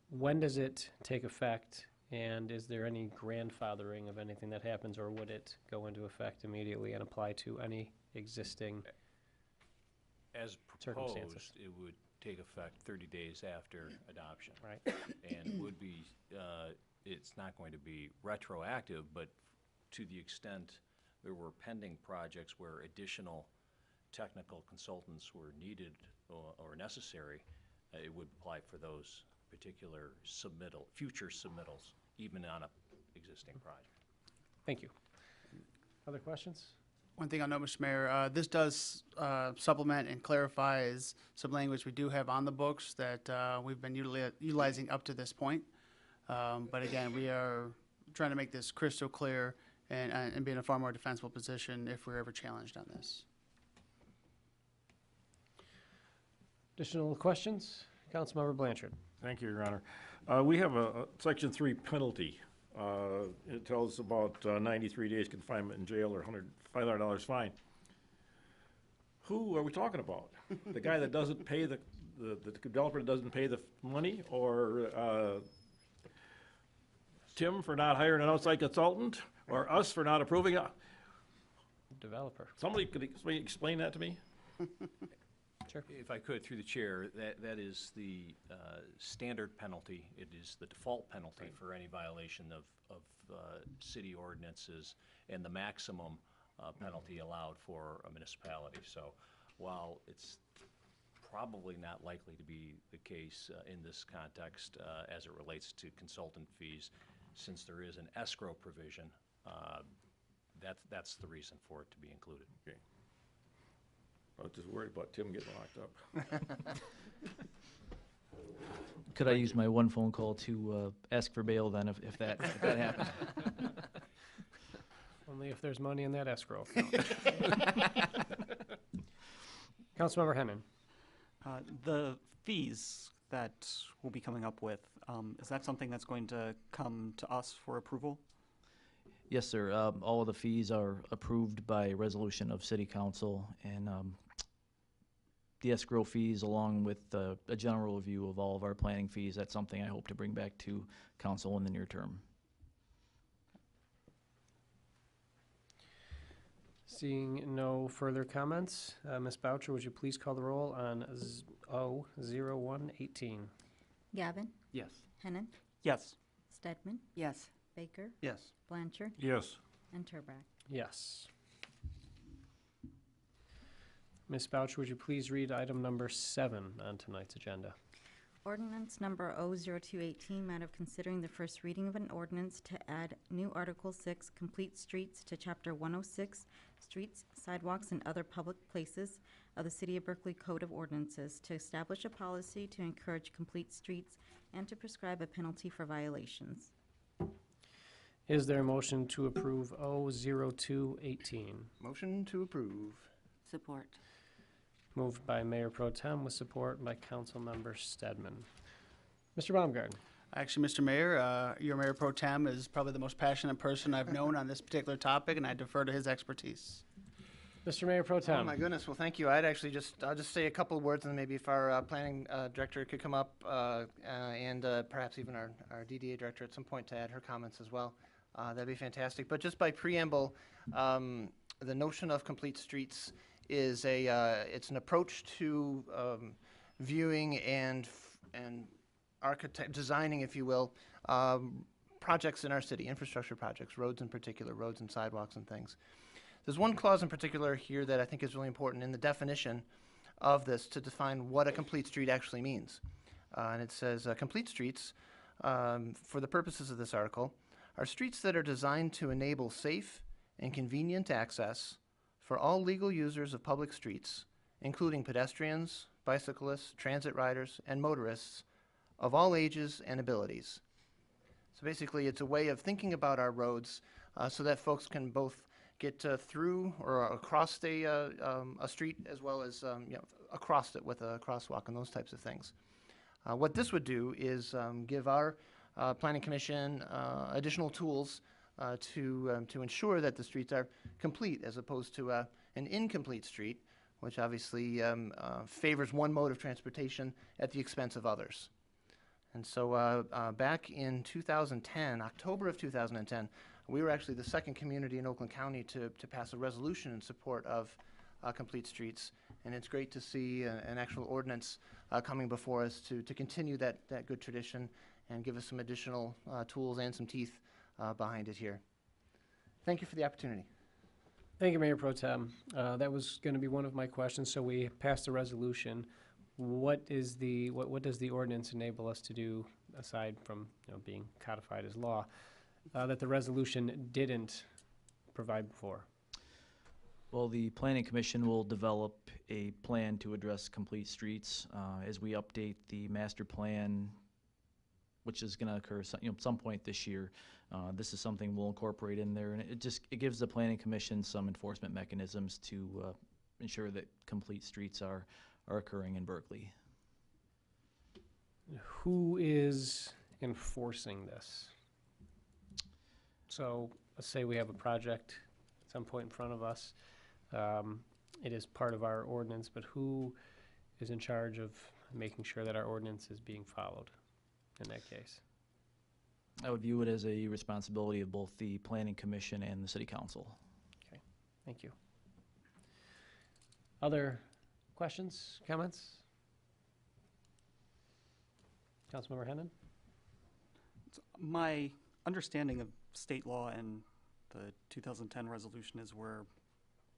when does it take effect? And is there any grandfathering of anything that happens, or would it go into effect immediately and apply to any existing As circumstances? proposed, it would take effect 30 days after adoption. Right. And would be, it's not going to be retroactive, but to the extent there were pending projects where additional technical consultants were needed or necessary, it would apply for those particular future submittals, even on a existing project. Thank you. Other questions? One thing I'll note, Mr. Mayor, this does supplement and clarifies some language we do have on the books that we've been utilizing up to this point. But again, we are trying to make this crystal clear and be in a far more defensible position if we're ever challenged on this. Additional questions? Councilmember Blanchard. Thank you, Your Honor. We have a Section 3 penalty It tells about 93 days confinement in jail or $500 fine. Who are we talking about? The guy that doesn't pay the developer that doesn't pay the money, or Tim for not hiring an outside consultant, or us for not approving it? Developer. Somebody could explain that to me? Sure. If I could, through the chair, that is the standard penalty. It is the default penalty for any violation of city ordinances, and the maximum penalty allowed for a municipality. So while it's probably not likely to be the case in this context as it relates to consultant fees, since there is an escrow provision, that's the reason for it to be included. Okay. I was just worried about Tim getting locked up. Could I use my one phone call to ask for bail then if that happens? Only if there's money in that escrow account. Councilmember Hennon. The fees that we'll be coming up with, is that something that's going to come to us for approval? Yes, sir. All of the fees are approved by resolution of City Council, and the escrow fees, along with a general review of all of our planning fees, that's something I hope to bring back to council in the near term. Seeing no further comments, Ms. Boucher, would you please call the roll on O0118? Gavin? Yes. Hennon? Yes. Stedman? Yes. Baker? Yes. Blanchard? Yes. And Turbrack. Yes. Ms. Boucher, would you please read item number 7 on tonight's agenda? Ordinance number O0218, matter of considering the first reading of an ordinance to add new Article 6, Complete Streets, to Chapter 106, Streets, Sidewalks, and Other Public Places of the City of Berkeley Code of Ordinances, to establish a policy to encourage complete streets and to prescribe a penalty for violations. Is there a motion to approve O0218? Motion to approve. Support. Moved by Mayor Pro Tem with support by Councilmember Stedman. Mr. Baumgart. Actually, Mr. Mayor, your Mayor Pro Tem is probably the most passionate person I've known on this particular topic, and I defer to his expertise. Mr. Mayor Pro Tem. Oh my goodness, well thank you. I'll just say a couple of words, and then maybe if our planning director could come up, and perhaps even our DDA director at some point to add her comments as well. That'd be fantastic. But just by preamble, the notion of complete streets is it's an approach to viewing and designing, if you will, projects in our city, infrastructure projects, roads in particular, roads and sidewalks and things. There's one clause in particular here that I think is really important in the definition of this to define what a complete street actually means. And it says, complete streets, for the purposes of this article, are streets that are designed to enable safe and convenient access for all legal users of public streets, including pedestrians, bicyclists, transit riders, and motorists of all ages and abilities. So basically, it's a way of thinking about our roads so that folks can both get through or across a street, as well as across it with a crosswalk and those types of things. What this would do is give our Planning Commission additional tools to ensure that the streets are complete, as opposed to an incomplete street, which obviously favors one mode of transportation at the expense of others. And so back in 2010, October of 2010, we were actually the second community in Oakland County to pass a resolution in support of complete streets. And it's great to see an actual ordinance coming before us to continue that good tradition and give us some additional tools and some teeth behind it here. Thank you for the opportunity. Thank you, Mayor Pro Tem. That was going to be one of my questions. So we passed a resolution. What does the ordinance enable us to do, aside from being codified as law, that the resolution didn't provide for? Well, the Planning Commission will develop a plan to address complete streets as we update the master plan, which is going to occur some point this year. This is something we'll incorporate in there, and it gives the Planning Commission some enforcement mechanisms to ensure that complete streets are occurring in Berkeley. Who is enforcing this? So let's say we have a project at some point in front of us. It is part of our ordinance, but who is in charge of making sure that our ordinance is being followed in that case? I would view it as a responsibility of both the Planning Commission and the City Council. Okay, thank you. Other questions, comments? Councilmember Hennon? My understanding of state law and the 2010 resolution is we're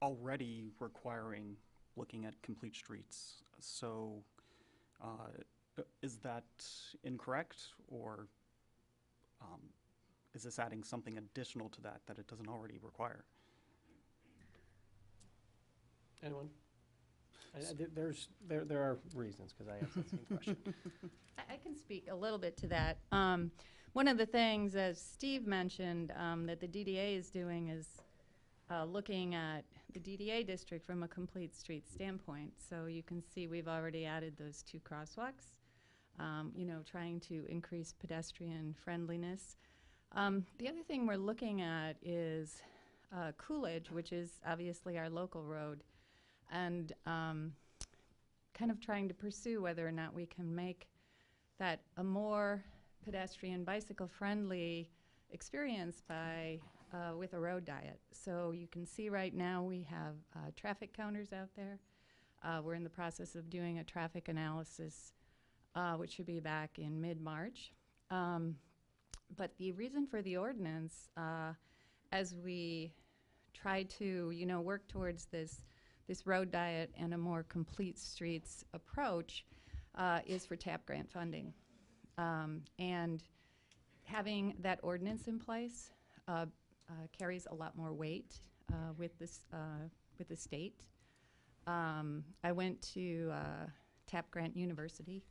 already requiring looking at complete streets. So is that incorrect, or is this adding something additional to that it doesn't already require? Anyone? There are reasons, because I asked that same question. I can speak a little bit to that. One of the things, as Steve mentioned, that the DDA is doing is looking at the DDA district from a complete street standpoint. So you can see we've already added those 2 crosswalks, trying to increase pedestrian friendliness. The other thing we're looking at is Coolidge, which is obviously our local road, and kind of trying to pursue whether or not we can make that a more pedestrian, bicycle-friendly experience by with a road diet. So you can see right now we have traffic counters out there. We're in the process of doing a traffic analysis, which should be back in mid-March. But the reason for the ordinance, as we try to, work towards this road diet and a more complete streets approach, is for TAP grant funding. And having that ordinance in place carries a lot more weight with the state. I went to TAP Grant University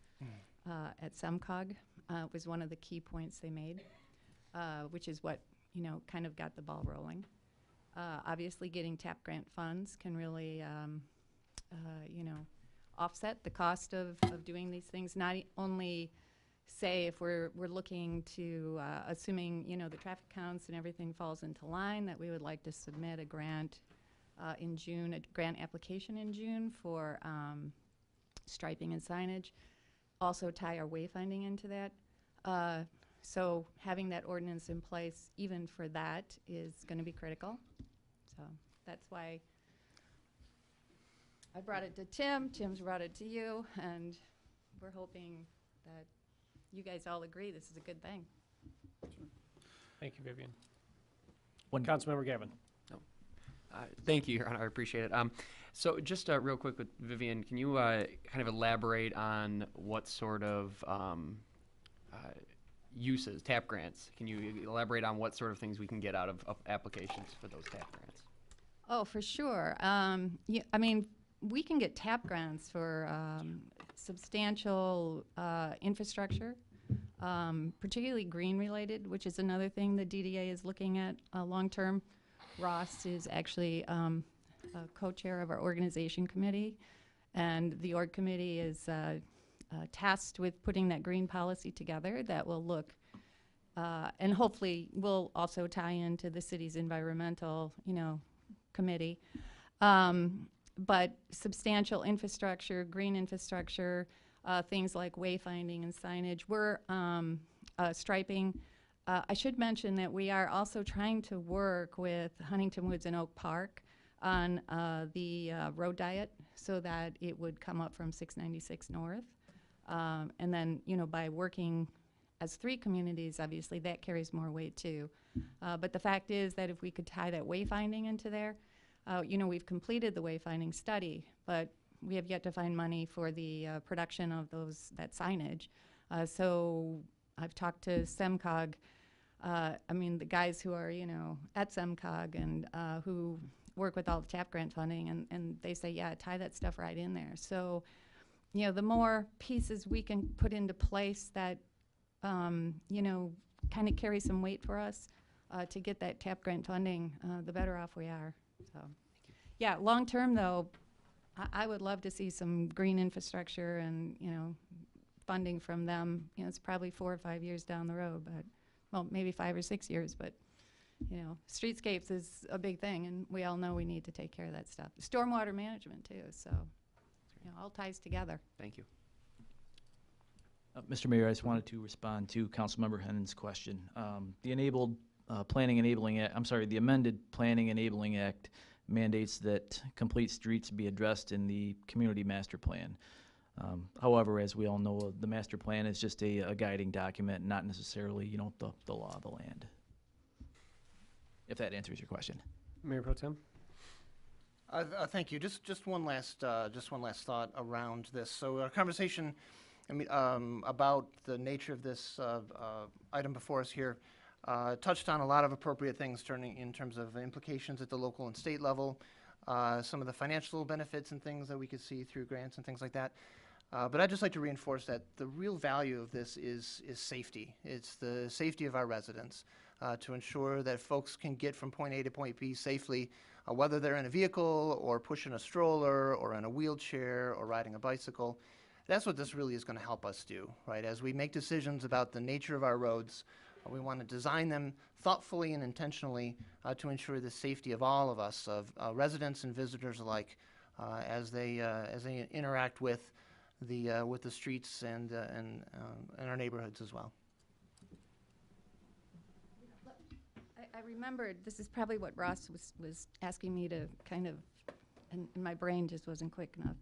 at SEMCOG. It was one of the key points they made, which is what kind of got the ball rolling. Obviously, getting TAP grant funds can really offset the cost of doing these things. Not only say if we're looking to, assuming the traffic counts and everything falls into line, that we would like to submit a grant in June, a grant application in June for striping and signage. Also tie our wayfinding into that. So having that ordinance in place even for that is going to be critical. So that's why I brought it to Tim, Tim's brought it to you, and we're hoping that you guys all agree this is a good thing. Thank you, Vivian. Councilmember Gavin. Thank you, Your Honor. I appreciate it. So just real quick with Vivian, can you kind of elaborate on what sort of uses, TAP grants? Can you elaborate on what sort of things we can get out of applications for those TAP grants? Oh, for sure. Yeah, I mean, we can get TAP grants for substantial infrastructure, particularly green-related, which is another thing the DDA is looking at long-term. Ross is actually a co-chair of our organization committee, and the org committee is tasked with putting that green policy together that will look, and hopefully will also tie into the city's environmental, committee. But substantial infrastructure, green infrastructure, things like wayfinding and signage. We're striping. I should mention that we are also trying to work with Huntington Woods and Oak Park on the road diet so that it would come up from 696 North. And then, by working as 3 communities, obviously that carries more weight too. But the fact is that if we could tie that wayfinding into there, we've completed the wayfinding study, but we have yet to find money for the production of that signage. So I've talked to SEMCOG, the guys who are, at SEMCOG and who work with all the TAP grant funding, and they say, yeah, tie that stuff right in there. So, the more pieces we can put into place that, kind of carry some weight for us to get that TAP grant funding, the better off we are. So, yeah, long term though, I would love to see some green infrastructure and funding from them. It's probably 4 or 5 years down the road, but well, maybe 5 or 6 years. But streetscapes is a big thing, and we all know we need to take care of that stuff. Stormwater management too, so, all ties together. Thank you. Mr. Mayor, I just wanted to respond to Councilmember Hennon's question. The the amended Planning Enabling Act mandates that complete streets be addressed in the community master plan. However, as we all know, the master plan is just a guiding document, not necessarily, the law of the land. If that answers your question. Mayor Pro Tem? Thank you. Just one last thought around this. So our conversation, about the nature of this item before us here touched on a lot of appropriate things in terms of implications at the local and state level, some of the financial benefits and things that we could see through grants and things like that. But I'd just like to reinforce that the real value of this is safety. It's the safety of our residents, to ensure that folks can get from point A to point B safely, whether they're in a vehicle or pushing a stroller or in a wheelchair or riding a bicycle. That's what this really is going to help us do, right? As we make decisions about the nature of our roads, we want to design them thoughtfully and intentionally to ensure the safety of all of us, of residents and visitors alike, as they interact with the streets and our neighborhoods as well. I remembered, this is probably what Ross was asking me to kind of, and my brain just wasn't quick enough.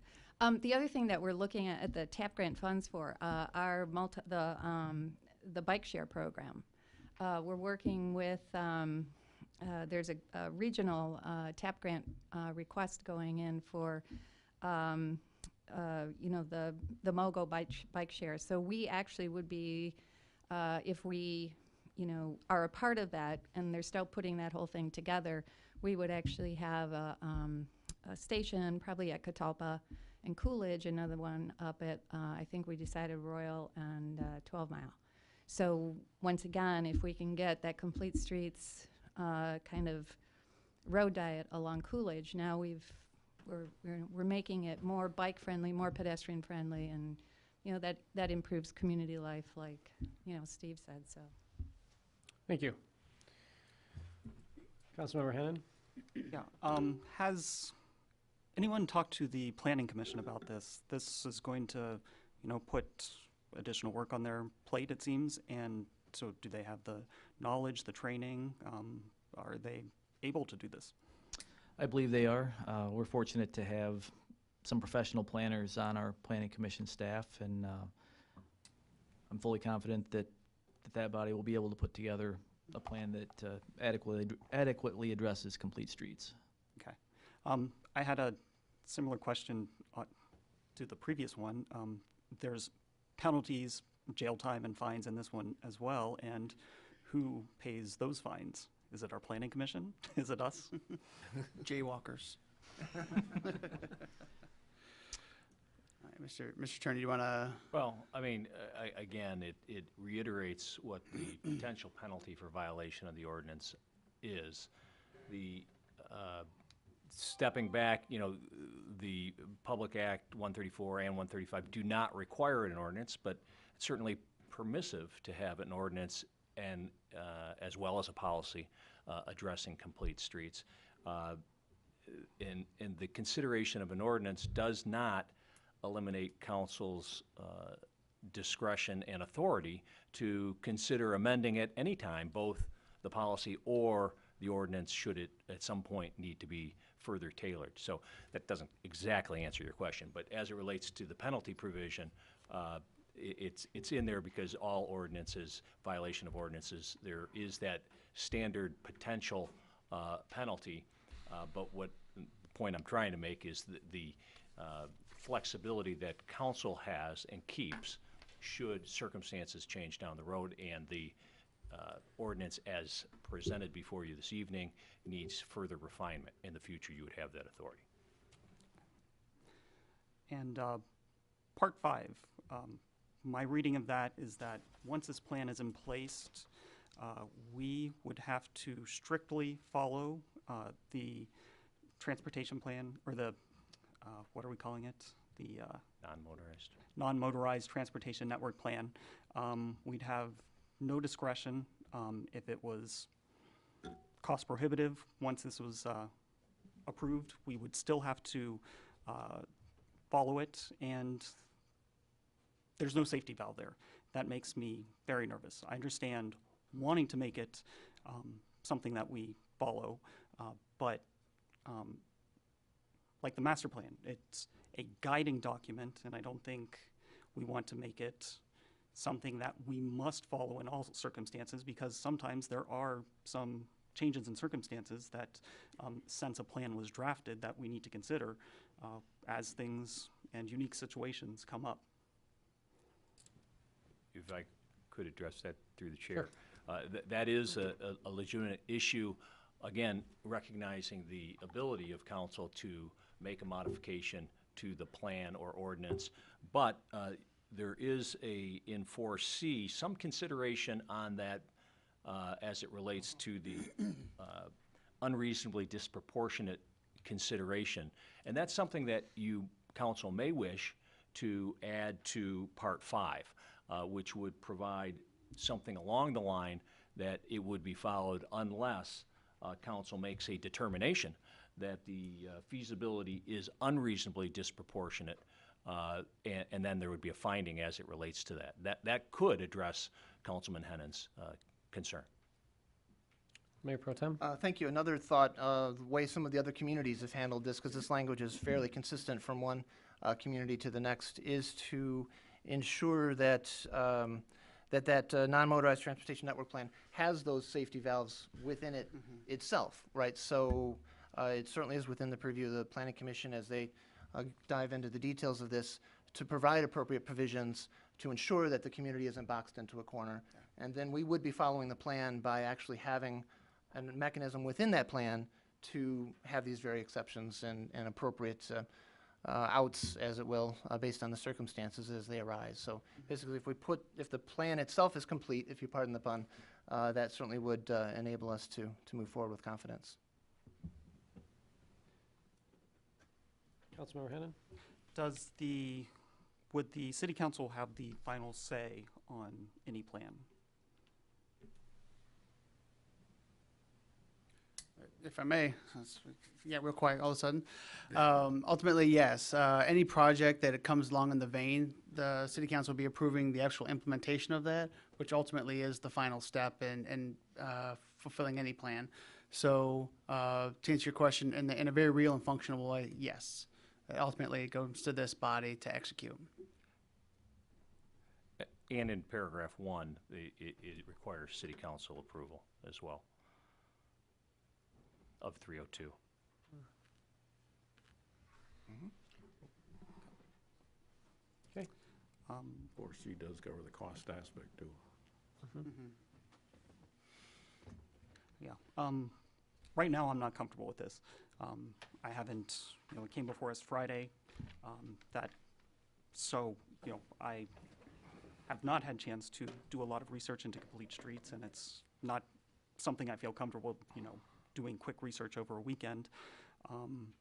The other thing that we're looking at the TAP grant funds for are the bike share program. We're working with, there's a regional TAP grant request going in for, the MOGO bike share. So we actually would be, if we, are a part of that, and they're still putting that whole thing together, we would actually have a station probably at Catalpa and Coolidge, another one up at, I think we decided Royal and 12 Mile. So once again, if we can get that complete streets kind of road diet along Coolidge, now we're making it more bike friendly, more pedestrian friendly, and that improves community life, like Steve said. So. Thank you. Councilmember Hennon? Yeah. Has anyone talked to the Planning Commission about this? This is going to, put additional work on their plate, it seems. And so do they have the knowledge, the training? Are they able to do this? I believe they are. We're fortunate to have some professional planners on our Planning Commission staff, and I'm fully confident that that body will be able to put together a plan that adequately addresses complete streets. Okay. I had a similar question to the previous one. There's penalties, jail time, and fines in this one as well, and who pays those fines? Is it our Planning Commission? Is it us? Jaywalkers. Mr. Attorney, do you want to? Well, again, it reiterates what the potential penalty for violation of the ordinance is. The stepping back, the Public Act 134 and 135 do not require an ordinance, but it's certainly permissive to have an ordinance and as well as a policy addressing complete streets. And the consideration of an ordinance does not eliminate council's discretion and authority to consider amending it any time, both the policy or the ordinance, should it at some point need to be further tailored. So that doesn't exactly answer your question, but as it relates to the penalty provision, it's in there because all ordinances, violation of ordinances, there is that standard potential penalty, but what the point I'm trying to make is the flexibility that council has and keeps should circumstances change down the road, and the ordinance as presented before you this evening needs further refinement. In the future, you would have that authority. And Part 5, my reading of that is that once this plan is in place, we would have to strictly follow the transportation plan, or the, what are we calling it? The non-motorized transportation network plan. We'd have no discretion if it was cost prohibitive once this was approved. We would still have to follow it, and there's no safety valve there. That makes me very nervous. I understand wanting to make it something that we follow, but like the master plan, it's a guiding document, and I don't think we want to make it something that we must follow in all circumstances, because sometimes there are some changes in circumstances that, since a plan was drafted, that we need to consider as things and unique situations come up. If I could address that through the chair. That is a legitimate issue, again, recognizing the ability of council to make a modification to the plan or ordinance, but there is in 4C some consideration on that as it relates to the unreasonably disproportionate consideration. And that's something that you, council, may wish to add to Part 5, which would provide something along the line that it would be followed unless council makes a determination that the feasibility is unreasonably disproportionate, and then there would be a finding as it relates to that. That could address Councilman Hennon's concern. Mayor Pro Tem? Thank you. Another thought, the way some of the other communities have handled this, because this language is fairly consistent from one community to the next, is to ensure that that non-motorized transportation network plan has those safety valves within it itself, right? So it certainly is within the purview of the Planning Commission as they dive into the details of this to provide appropriate provisions to ensure that the community isn't boxed into a corner. And then we would be following the plan by actually having a mechanism within that plan to have these very exceptions and appropriate outs, as it will, based on the circumstances as they arise. So basically, if the plan itself is complete, if you pardon the pun, that certainly would enable us to move forward with confidence. Councilmember Hennon? Would the city council have the final say on any plan? If I may, real quiet all of a sudden. Ultimately, yes. Any project that it comes along in the vein, the city council will be approving the actual implementation of that, which ultimately is the final step in fulfilling any plan. So to answer your question, in a very real and functional way, yes. Ultimately, it goes to this body to execute. And in paragraph 1, it requires city council approval as well of 302. Okay. 4C does cover the cost aspect too. Yeah. Right now, I'm not comfortable with this. I haven't, it came before us Friday. I have not had a chance to do a lot of research into complete streets, and it's not something I feel comfortable, doing quick research over a weekend. I'm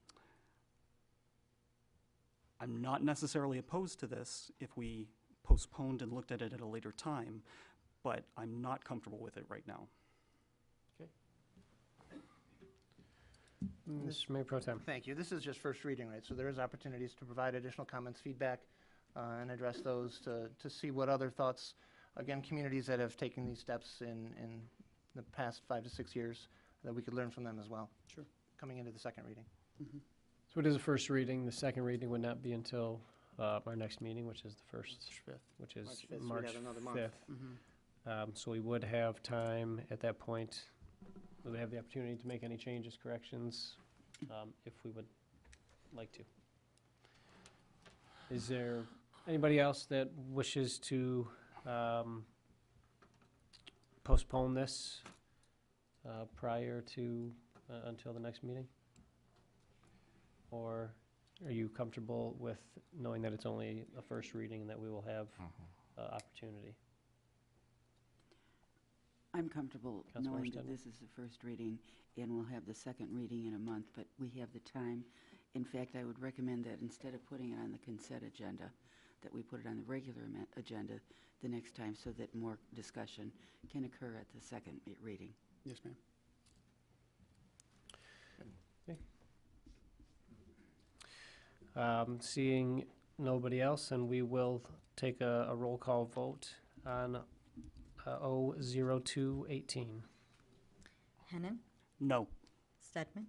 not necessarily opposed to this if we postponed and looked at it at a later time, but I'm not comfortable with it right now. Mr. Mayor Pro Tem. Thank you. This is just first reading, right? So there is opportunities to provide additional comments, feedback, and address those to see what other thoughts, again, communities that have taken these steps in the past 5 to 6 years, that we could learn from them as well. Sure. Coming into the second reading. So it is a first reading. The second reading would not be until our next meeting, which is the first, which is March 5th, so we'd March have another month. 5th. So we would have time at that point. We would have the opportunity to make any changes, corrections, if we would like to. Is there anybody else that wishes to postpone this prior to until the next meeting? Or are you comfortable with knowing that it's only a first reading and that we will have opportunity? I'm comfortable Councilmember knowing that Stedman? this is the first reading and we'll have the second reading in a month, but we have the time. In fact, I would recommend that instead of putting it on the consent agenda, that we put it on the regular agenda the next time so that more discussion can occur at the second reading. Yes, ma'am. Seeing nobody else, and we will take a roll call vote on 00218. Hennan, No. Stedman,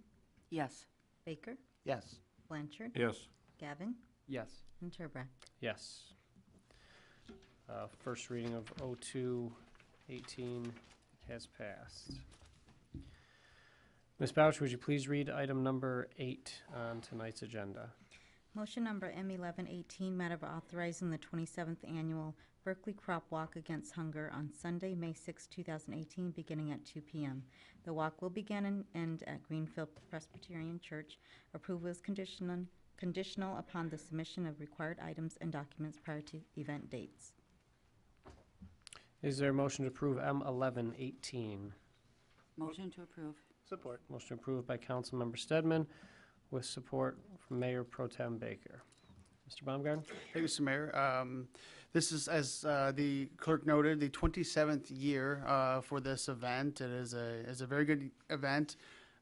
Yes. Baker, Yes. Blanchard, Yes. Gavin, Yes. and Turbrack. Yes. First reading of 0218 has passed. Ms. Bouch, would you please read item number 8 on tonight's agenda? Motion number M1118, matter of authorizing the 27th Annual Berkley Crop Walk Against Hunger on Sunday, May 6, 2018, beginning at 2 p.m. The walk will begin and end at Greenfield Presbyterian Church. Approval is conditional upon the submission of required items and documents prior to event dates. Is there a motion to approve M1118? Motion to approve. Support. Motion approved by Councilmember Stedman with support from Mayor Pro Tem Baker. Mr. Baumgarten? Thank you, Mr. Mayor. This is, as the clerk noted, the 27th year for this event. It is a very good event.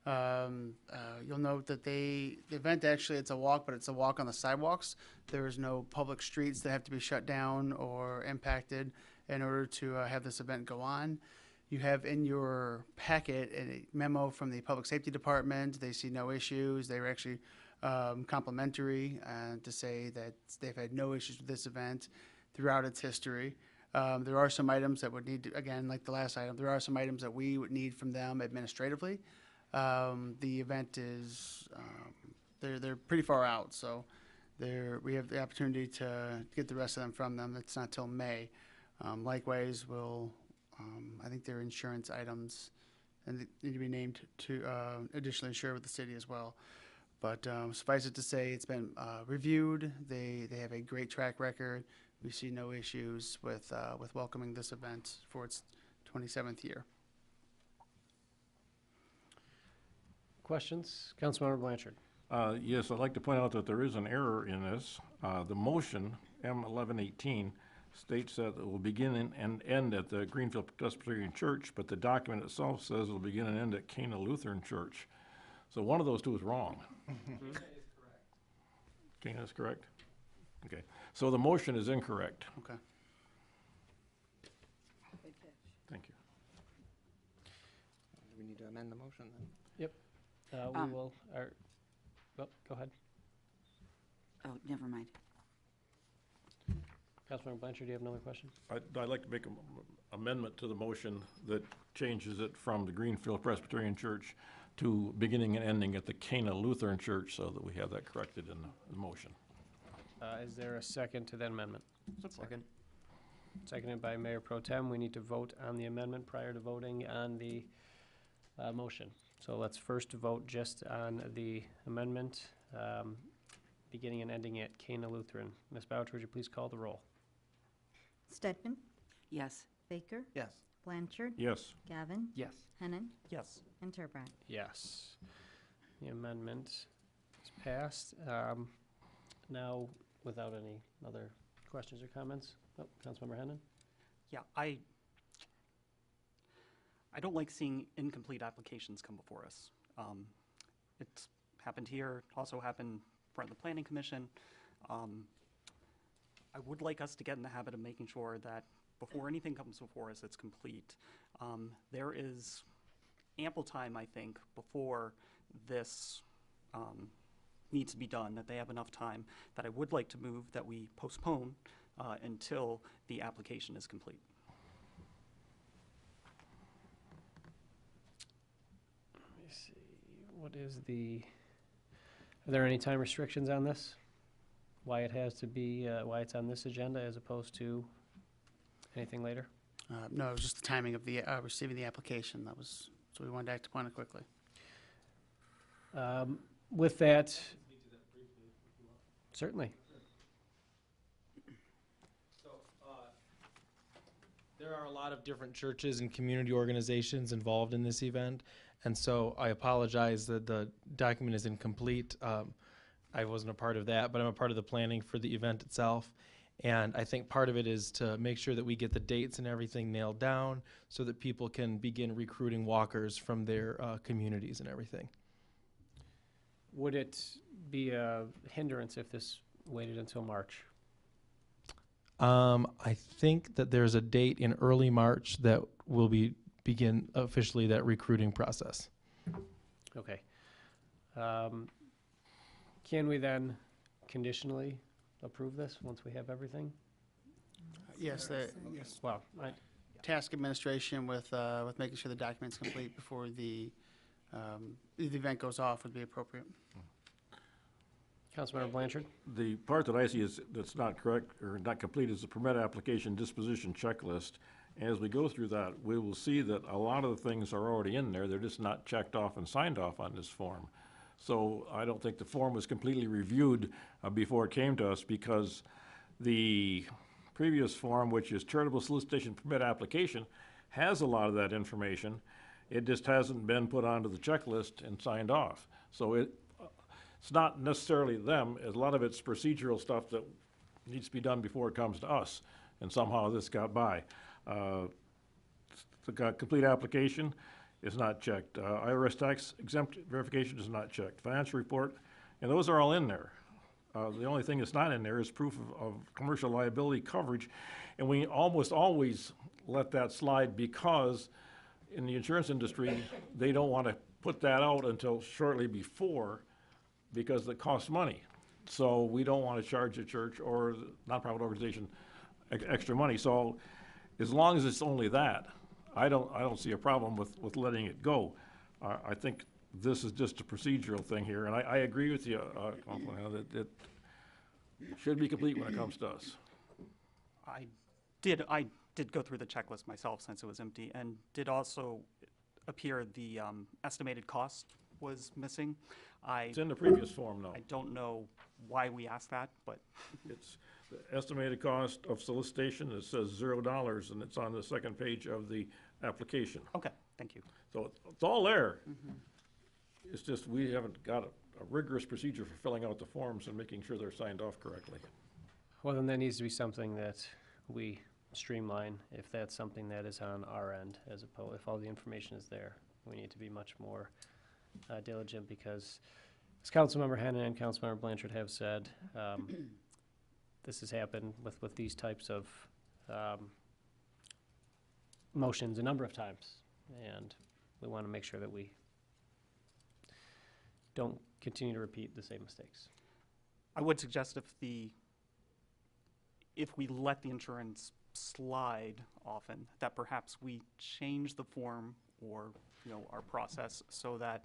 You'll note that the event actually, it's a walk, but it's a walk on the sidewalks. There is no public streets that have to be shut down or impacted in order to have this event go on. You have in your packet a memo from the Public Safety Department. They see no issues. They were actually complimentary to say that they've had no issues with this event throughout its history. There are some items that would need to, again, like the last item, there are some items that we would need from them administratively. The event is, they're pretty far out, so we have the opportunity to get the rest of them from them. It's not till May. Likewise, I think their insurance items and they need to be named to additionally insure with the city as well. But suffice it to say, it's been reviewed. They have a great track record. We see no issues with welcoming this event for its 27th year. Questions? Councilmember Blanchard. Yes, I'd like to point out that there is an error in this. The motion, M1118, states that it will begin and end at the Greenfield Presbyterian Church, but the document itself says it will begin and end at Cana Lutheran Church. So one of those two is wrong. Cana is correct? Okay. So the motion is incorrect. Okay. Thank you. Do we need to amend the motion then? Yep. We will, go ahead. Oh, never mind. Councilmember Blanchard, do you have another question? I'd like to make an amendment to the motion that changes it from the Greenfield Presbyterian Church to beginning and ending at the Cana Lutheran Church so that we have that corrected in the motion. Is there a second to that amendment? Second. Seconded by Mayor Pro Tem. We need to vote on the amendment prior to voting on the motion. So let's first vote just on the amendment, beginning and ending at Cana Lutheran. Ms. Bouch, would you please call the roll? Stedman, Yes. Baker, Yes. Blanchard, Yes. Gavin, Yes. Hennan, Yes. and Turbrack. Yes. The amendment is passed. Now, without any other questions or comments, Councilmember Hennan? Yeah, I don't like seeing incomplete applications come before us. It's happened here, also happened in front of the Planning Commission. I would like us to get in the habit of making sure that before anything comes before us, it's complete. There is ample time, I think, before this needs to be done, that they have enough time, that I would like to move that we postpone until the application is complete. Let me see, what is are there any time restrictions on this? Why it has to be, why it's on this agenda as opposed to anything later? No, it was just the timing of the receiving the application. So we wanted to act upon it quickly. With that, certainly. So, there are a lot of different churches and community organizations involved in this event, and so I apologize that the document is incomplete. I wasn't a part of that, but I'm a part of the planning for the event itself. And I think part of it is to make sure that we get the dates and everything nailed down so that people can begin recruiting walkers from their communities and everything. Would it be a hindrance if this waited until March? I think that there's a date in early March that will begin officially that recruiting process. Okay. Can we then conditionally approve this once we have everything? Yes, yes. Well, Task administration with making sure the document's complete before the event goes off would be appropriate. Councilmember Blanchard? The part that I see that's not correct or not complete is the permit application disposition checklist. As we go through that, we will see that a lot of the things are already in there. They're just not checked off and signed off on this form. So I don't think the form was completely reviewed before it came to us, because the previous form, which is charitable solicitation permit application, has a lot of that information. It just hasn't been put onto the checklist and signed off. So it's not necessarily them. A lot of it's procedural stuff that needs to be done before it comes to us, and somehow this got by. The complete application is not checked. IRS tax exempt verification is not checked. Financial report, and those are all in there. The only thing that's not in there is proof of commercial liability coverage, and we almost always let that slide because in the insurance industry, they don't want to put that out until shortly before, because it costs money. So we don't want to charge the church or the nonprofit organization extra money. So as long as it's only that, I don't see a problem with letting it go. I think this is just a procedural thing here, and I agree with you, that it should be complete when it comes to us. I did go through the checklist myself since it was empty, and did also appear the estimated cost was missing. It's in the previous form, though. I don't know why we asked that, but It's the estimated cost of solicitation. It says $0, and it's on the second page of the application. okay, thank you. So it's all there. It's just we haven't got a rigorous procedure for filling out the forms and making sure they're signed off correctly. Well, then that needs to be something that we streamline, if that's something that is on our end, as opposed, if all the information is there. We need to be much more diligent, because as Councilmember Hannan and Councilmember Blanchard have said, this has happened with these types of motions a number of times, and we want to make sure that we don't continue to repeat the same mistakes. I would suggest if we let the insurance slide often, that perhaps we change the form or our process so that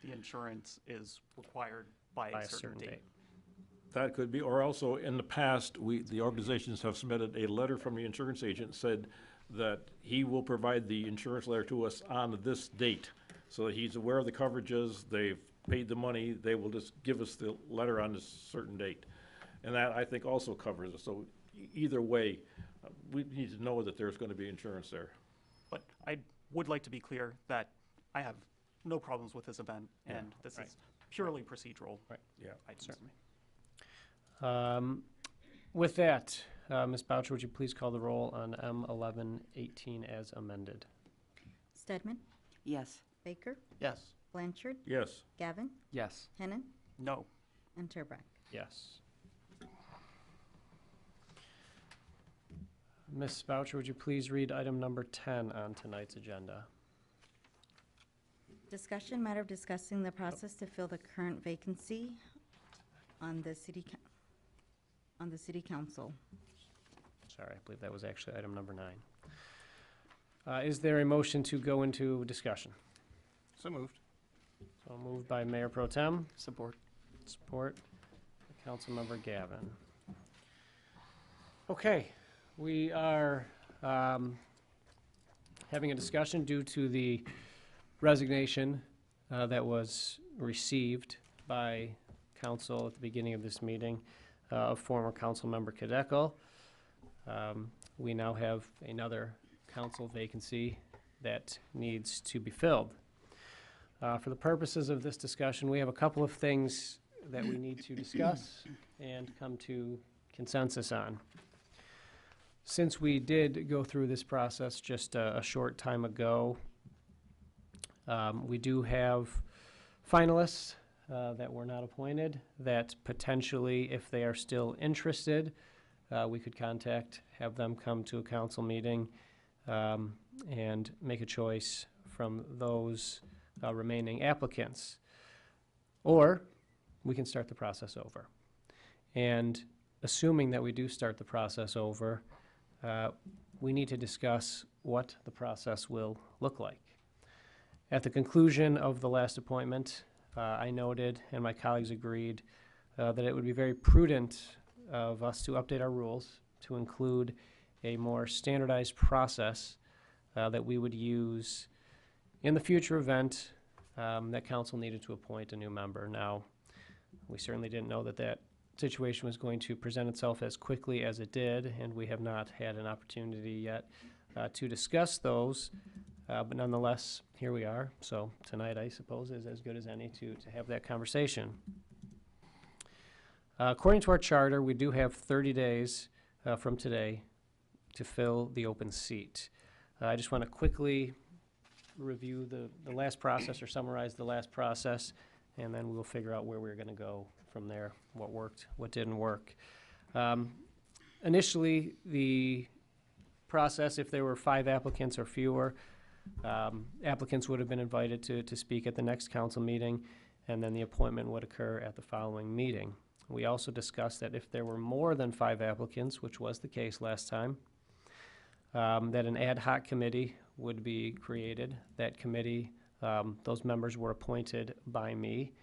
the insurance is required by a certain date. That could be, or also in the past, the organizations have submitted a letter from the insurance agent, said that he will provide the insurance letter to us on this date, so that he's aware of the coverages, they've paid the money, they will just give us the letter on this certain date. And that, I think, also covers it. So either way, we need to know that there's going to be insurance there. But I would like to be clear that I have no problems with this event, and this is purely procedural. Right. Yeah, certainly. With that, Ms. Boucher, would you please call the roll on M1118 as amended? Stedman? Yes. Baker? Yes. Blanchard? Yes. Gavin? Yes. Hennan? No. And Turbrack. Yes. Ms. Boucher, would you please read item number 10 on tonight's agenda? Discussion, matter of discussing the process to fill the current vacancy on the city council. Sorry, I believe that was actually item number 9. Is there a motion to go into discussion? So moved. So moved by Mayor Pro Tem. Support. Support by Councilmember Gavin. Okay, we are having a discussion due to the resignation that was received by council at the beginning of this meeting of former council member Kadeco. We now have another council vacancy that needs to be filled. For the purposes of this discussion, we have a couple of things that we need to discuss and come to consensus on. Since we did go through this process just a short time ago, we do have finalists that were not appointed, that potentially, if they are still interested, we could have them come to a council meeting and make a choice from those remaining applicants. Or we can start the process over. And assuming that we do start the process over, we need to discuss what the process will look like. At the conclusion of the last appointment, I noted, and my colleagues agreed, that it would be very prudent of us to update our rules to include a more standardized process that we would use in the future event that council needed to appoint a new member. Now, we certainly didn't know that that situation was going to present itself as quickly as it did, and we have not had an opportunity yet to discuss those. But nonetheless, here we are. So tonight, I suppose, is as good as any to have that conversation. According to our charter, we do have 30 days from today to fill the open seat. I just want to quickly review the last process or summarize the last process, and then we'll figure out where we're going to go from there, what worked, what didn't work. Initially, the process, if there were 5 applicants or fewer, applicants would have been invited to speak at the next council meeting, and then the appointment would occur at the following meeting. We also discussed that if there were more than 5 applicants, which was the case last time, that an ad hoc committee would be created. That committee, those members were appointed by me.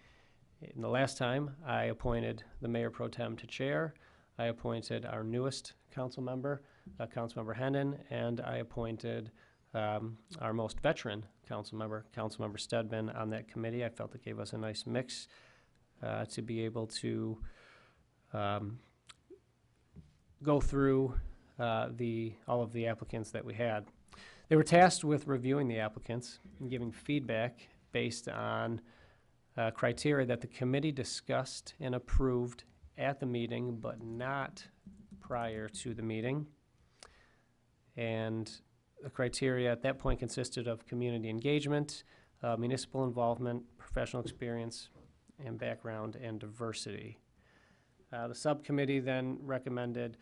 And the last time, I appointed the Mayor Pro Tem to chair. I appointed our newest council member, Councilmember Hennen, and I appointed our most veteran Councilmember Stedman, on that committee. I felt it gave us a nice mix to be able to go through all of the applicants that we had. They were tasked with reviewing the applicants and giving feedback based on criteria that the committee discussed and approved at the meeting, but not prior to the meeting. And the criteria at that point consisted of community engagement, municipal involvement, professional experience, and background and diversity. The subcommittee then recommended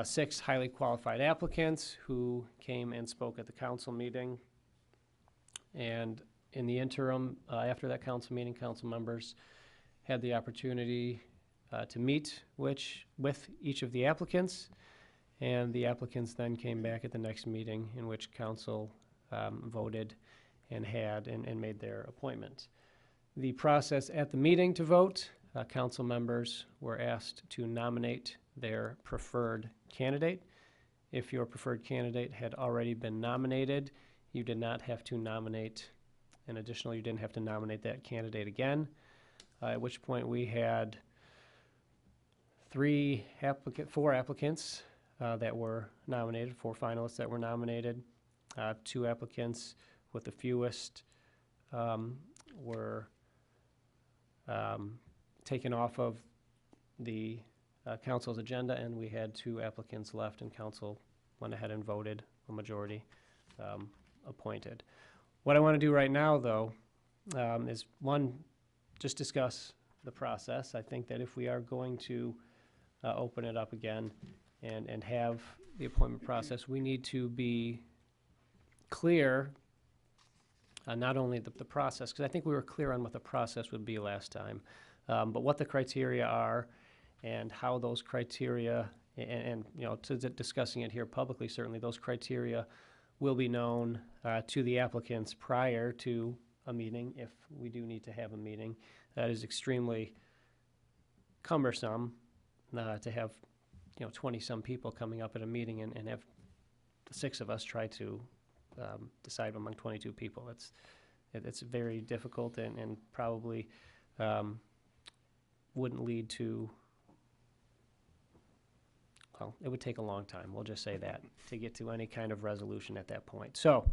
6 highly qualified applicants who came and spoke at the council meeting. And in the interim, after that council meeting, council members had the opportunity to meet with each of the applicants, and the applicants then came back at the next meeting in which council voted and made their appointment. The process at the meeting to vote, council members were asked to nominate their preferred candidate. If your preferred candidate had already been nominated, you did not have to nominate an additional, you didn't have to nominate that candidate again, at which point we had 4 applicants that were nominated, 4 finalists that were nominated. 2 applicants with the fewest were taken off of the council's agenda, and we had 2 applicants left, and council went ahead and voted a majority appointed. What I want to do right now, though, is just discuss the process. I think that if we are going to open it up again and have the appointment process, we need to be clear on not only the process, because I think we were clear on what the process would be last time, but what the criteria are and how those criteria, and discussing it here publicly, certainly those criteria will be known to the applicants prior to a meeting, if we do need to have a meeting. That is extremely cumbersome to have 20-some people coming up at a meeting and have the 6 of us try to decide among 22 people. It's very difficult and probably wouldn't lead to, well, it would take a long time, we'll just say that, to get to any kind of resolution at that point. So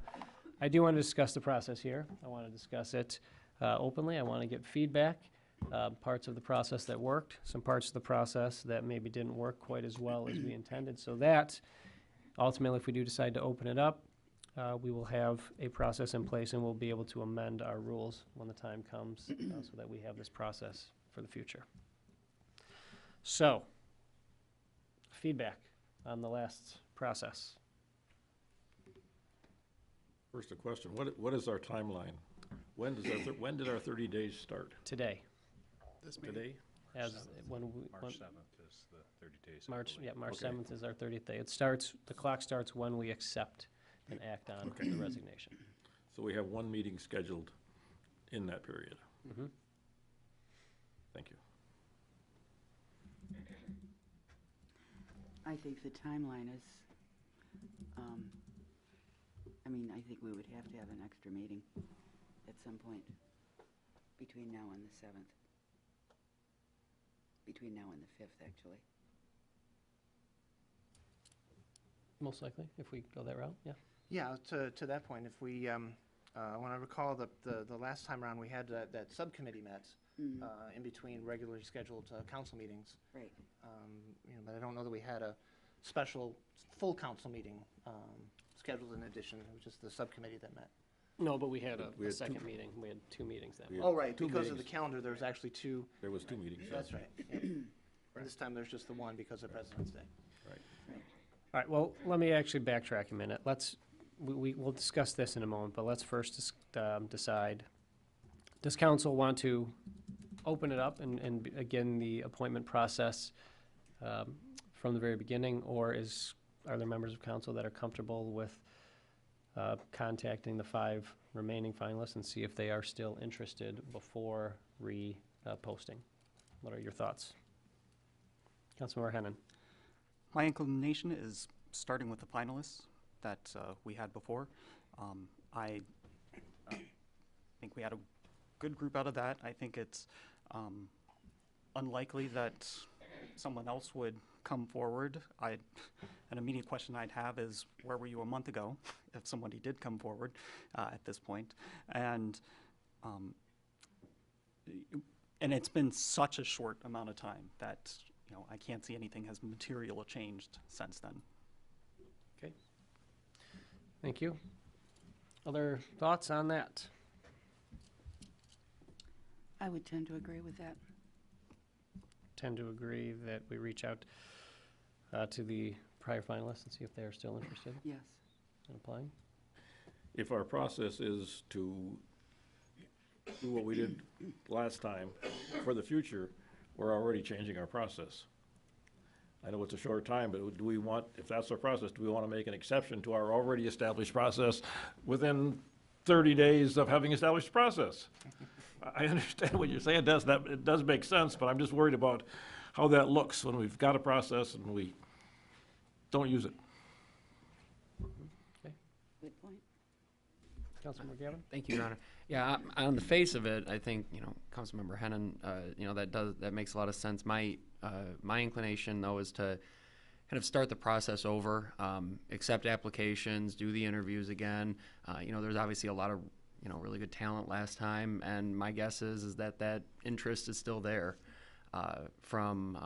I do want to discuss the process here. I want to discuss it openly. I want to get feedback, parts of the process that worked, some parts of the process that maybe didn't work quite as well as we intended, so that ultimately, if we do decide to open it up, we will have a process in place and we'll be able to amend our rules when the time comes so that we have this process for the future. So, feedback on the last process. First, a question. What is our timeline? When did our 30 days start? Today. Today? As when we, March 7th is the 30 days. March, yeah, March Okay. 7th is our 30th day. It starts, the clock starts when we accept and act on the resignation. So we have one meeting scheduled in that period. Mhm. Thank you. I think the timeline is, I mean, I think we would have to have an extra meeting at some point between now and the 7th. Between now and the 5th, actually. Most likely, if we go that route, yeah. Yeah, to that point, if we, when I recall the last time around, we had that subcommittee met in between regularly scheduled council meetings. Right. But I don't know that we had a special full council meeting scheduled in addition. It was just the subcommittee that met. No, but we had We a had second meeting. We had 2 meetings then. We had Oh, right, two because of the meetings. calendar, there's actually 2. There was 2 meetings. That's right. Yeah. This time, there's just the one because of President's Day. Right. All right, well, let me actually backtrack a minute. We'll discuss this in a moment, but let's first decide, does council want to open it up and begin the appointment process from the very beginning, or are there members of council that are comfortable with contacting the 5 remaining finalists and see if they are still interested before posting? What are your thoughts? Councilmember Hennon. My inclination is starting with the finalists that we had before. I think we had a good group out of that. I think it's unlikely that someone else would come forward. An immediate question I'd have is, where were you a month ago if somebody did come forward at this point? And it's been such a short amount of time that I can't see anything has materially changed since then. Okay. Thank you. Other thoughts on that? I would tend to agree with that. Tend to agree that we reach out to the prior finalists and see if they are still interested Yes. in applying. If our process is to do what we did last time, for the future, we're already changing our process. I know it's a short time, but do we want, if that's our process, do we want to make an exception to our already established process within 30 days of having established process? I understand what you're saying, it does make sense, but I'm just worried about how that looks when we've got a process and we don't use it. Okay. Good point. Councilmember Gavin? Thank you, Your Honor. Yeah, on the face of it, I think, Councilmember Hennon, that makes a lot of sense. My inclination, though, is to kind of start the process over, accept applications, do the interviews again. There's obviously a lot of, really good talent last time, and my guess is that interest is still there from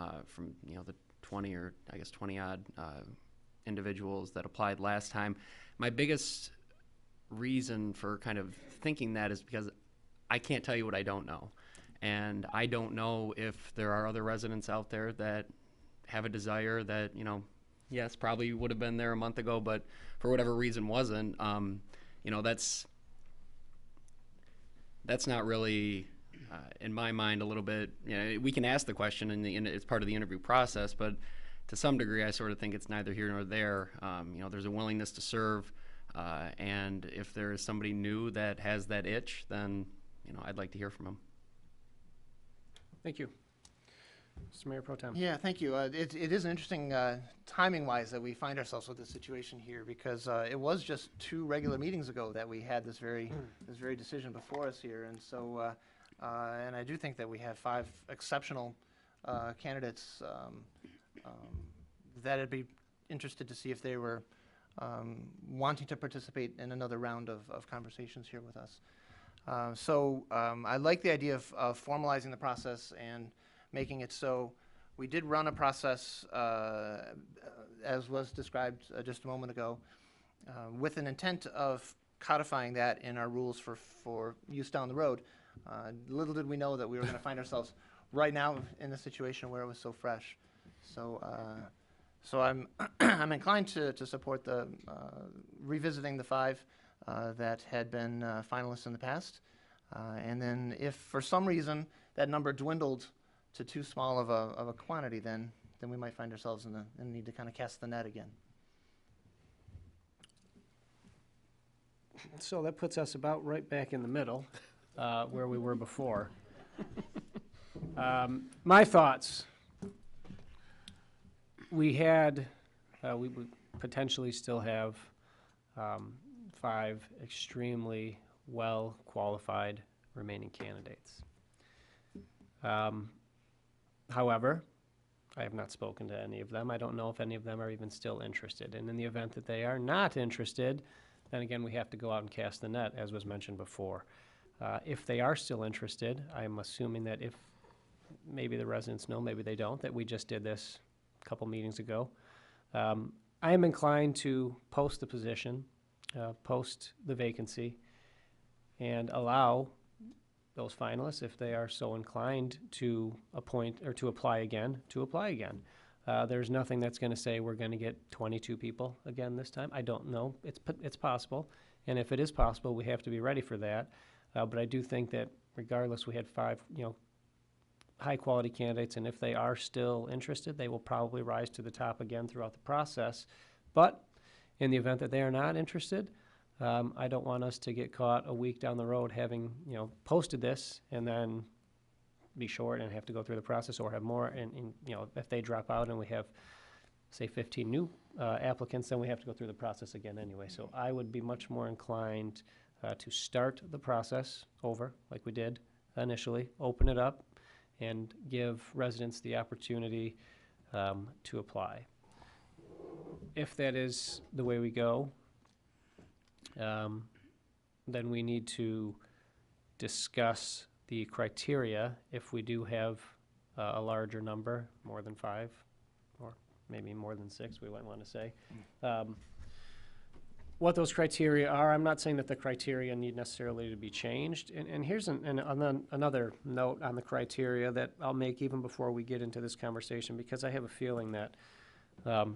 the 20 or, I guess, 20-odd individuals that applied last time. My biggest reason for kind of thinking that is because I can't tell you what I don't know. And I don't know if there are other residents out there that have a desire that, yes, probably would have been there a month ago, but for whatever reason wasn't. That's not really, in my mind, a little bit, we can ask the question and it's part of the interview process, but to some degree, I sort of think it's neither here nor there. There's a willingness to serve. And if there is somebody new that has that itch, then, I'd like to hear from them. Thank you. Mr. Mayor Pro Tem. Yeah, thank you. It is interesting timing-wise that we find ourselves with this situation here, because it was just 2 regular meetings ago that we had this very decision before us here, and so and I do think that we have 5 exceptional candidates that I'd be interested to see if they were wanting to participate in another round of conversations here with us. I like the idea of formalizing the process and making it so. We did run a process, as was described just a moment ago, with an intent of codifying that in our rules for use down the road. Little did we know that we were going to find ourselves right now in a situation where it was so fresh. So, so I'm I'm inclined to support the revisiting the 5 that had been finalists in the past, and then if for some reason that number dwindled to too small of a quantity, then we might find ourselves in the need to kind of cast the net again. So that puts us about right back in the middle, where we were before. My thoughts. We would potentially still have 5 extremely well-qualified remaining candidates. However, I have not spoken to any of them. I don't know if any of them are even still interested. And in the event that they are not interested, then again, we have to go out and cast the net, as was mentioned before. If they are still interested, I'm assuming that if maybe the residents know, maybe they don't, that we just did this a couple meetings ago. I am inclined to post the position, post the vacancy, and allow those finalists, if they are so inclined, to appoint or to apply again, there's nothing that's going to say we're going to get 22 people again this time. I don't know. It's possible. And if it is possible, we have to be ready for that. But I do think that regardless, we had 5, high-quality candidates, and if they are still interested, they will probably rise to the top again throughout the process. But in the event that they are not interested, I don't want us to get caught a week down the road having, posted this and then be short and have to go through the process, or have more, and if they drop out and we have, say, 15 new applicants, then we have to go through the process again anyway. So I would be much more inclined to start the process over, like we did initially, open it up, and give residents the opportunity to apply. If that is the way we go, then we need to discuss the criteria if we do have a larger number, more than 5, or maybe more than 6, we might want to say. What those criteria are, I'm not saying that the criteria need necessarily to be changed. And here's another note on the criteria that I'll make even before we get into this conversation, because I have a feeling that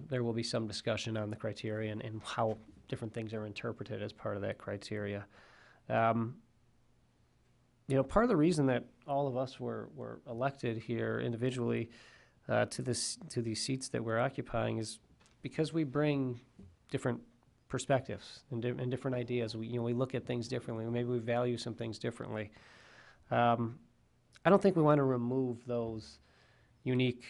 there will be some discussion on the criteria and how different things are interpreted as part of that criteria. Part of the reason that all of us were elected here individually to these seats that we're occupying is because we bring different perspectives and different ideas. We look at things differently. Maybe we value some things differently. I don't think we want to remove those unique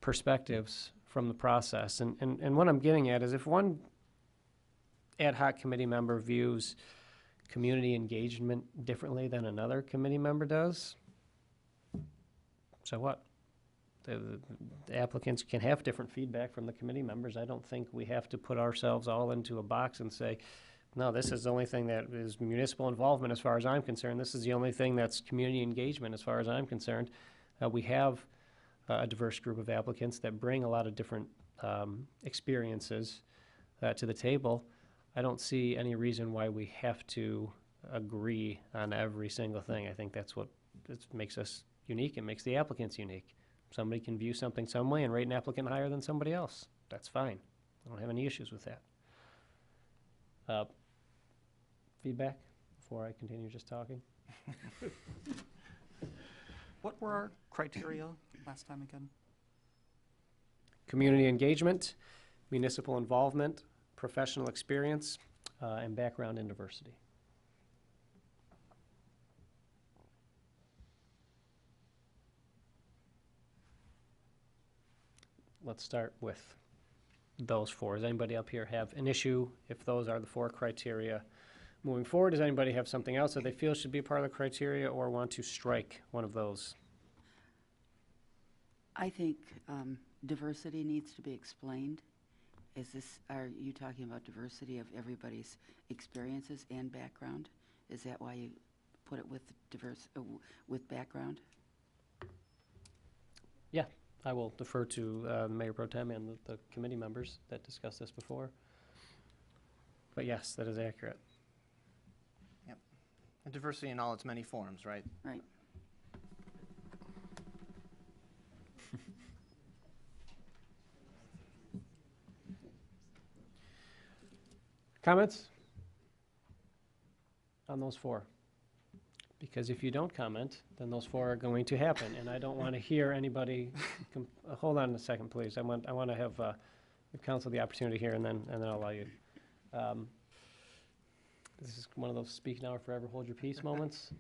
perspectives from the process. And what I'm getting at is, if one ad hoc committee member views community engagement differently than another committee member does, so what? The applicants can have different feedback from the committee members. I don't think we have to put ourselves all into a box and say, no, this is the only thing that is municipal involvement as far as I'm concerned. This is the only thing that's community engagement as far as I'm concerned. We have a diverse group of applicants that bring a lot of different experiences to the table. I don't see any reason why we have to agree on every single thing. I think that's what makes us unique and makes the applicants unique. Somebody can view something some way and rate an applicant higher than somebody else. That's fine. I don't have any issues with that. Feedback before I continue just talking? What were our criteria last time again? Community engagement, municipal involvement, professional experience, and background in diversity. Let's start with those 4. Does anybody up here have an issue if those are the 4 criteria moving forward? Does anybody have something else that they feel should be part of the criteria, or want to strike one of those? I think diversity needs to be explained. Are you talking about diversity of everybody's experiences and background? Is that why you put it with with background? Yeah, I will defer to the Mayor Pro Tem and the committee members that discussed this before. But yes, that is accurate. Yep. And diversity in all its many forms, right? Right. Comments on those four? Because if you don't comment, then those four are going to happen, and I don't want to hear anybody. Hold on a second, please. I want to have give council the opportunity here, and then I'll allow you. This is one of those speak now or forever hold your peace moments.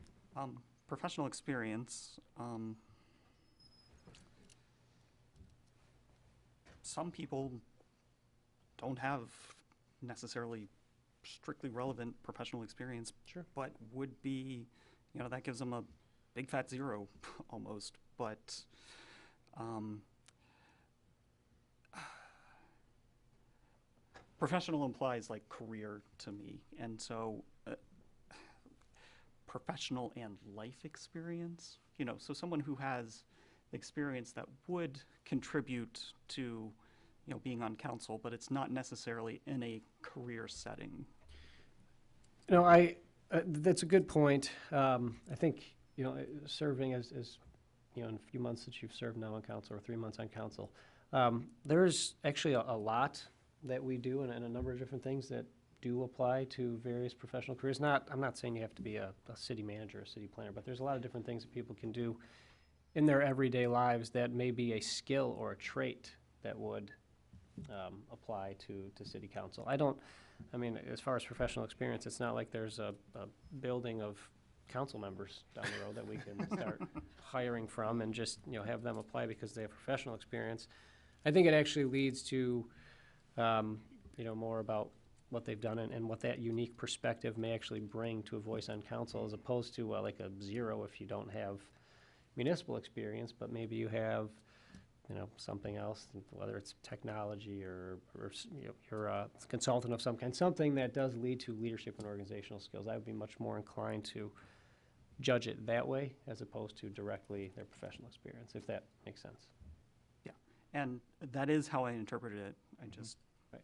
Professional experience. Some people don't have necessarily strictly relevant professional experience, sure, but would be, that gives them a big fat 0 almost. But professional implies like career to me, and so professional and life experience, so someone who has experience that would contribute to being on council, but it's not necessarily in a career setting. That's a good point. I think, serving as in a few months that you've served now on council, or 3 months on council, there's actually a lot that we do and a number of different things that do apply to various professional careers. I'm not saying you have to be a city manager, a city planner, but there's a lot of different things that people can do in their everyday lives that may be a skill or a trait that would apply to city council. As far as professional experience, it's not like there's a building of council members down the road that we can start hiring from and just, have them apply because they have professional experience. I think it actually leads to, more about what they've done and what that unique perspective may actually bring to a voice on council, as opposed to like a 0 if you don't have municipal experience, but maybe you have something else, whether it's technology or you're a consultant of some kind, something that does lead to leadership and organizational skills. I would be much more inclined to judge it that way as opposed to directly their professional experience, if that makes sense. Yeah, and that is how I interpreted it. I just, right.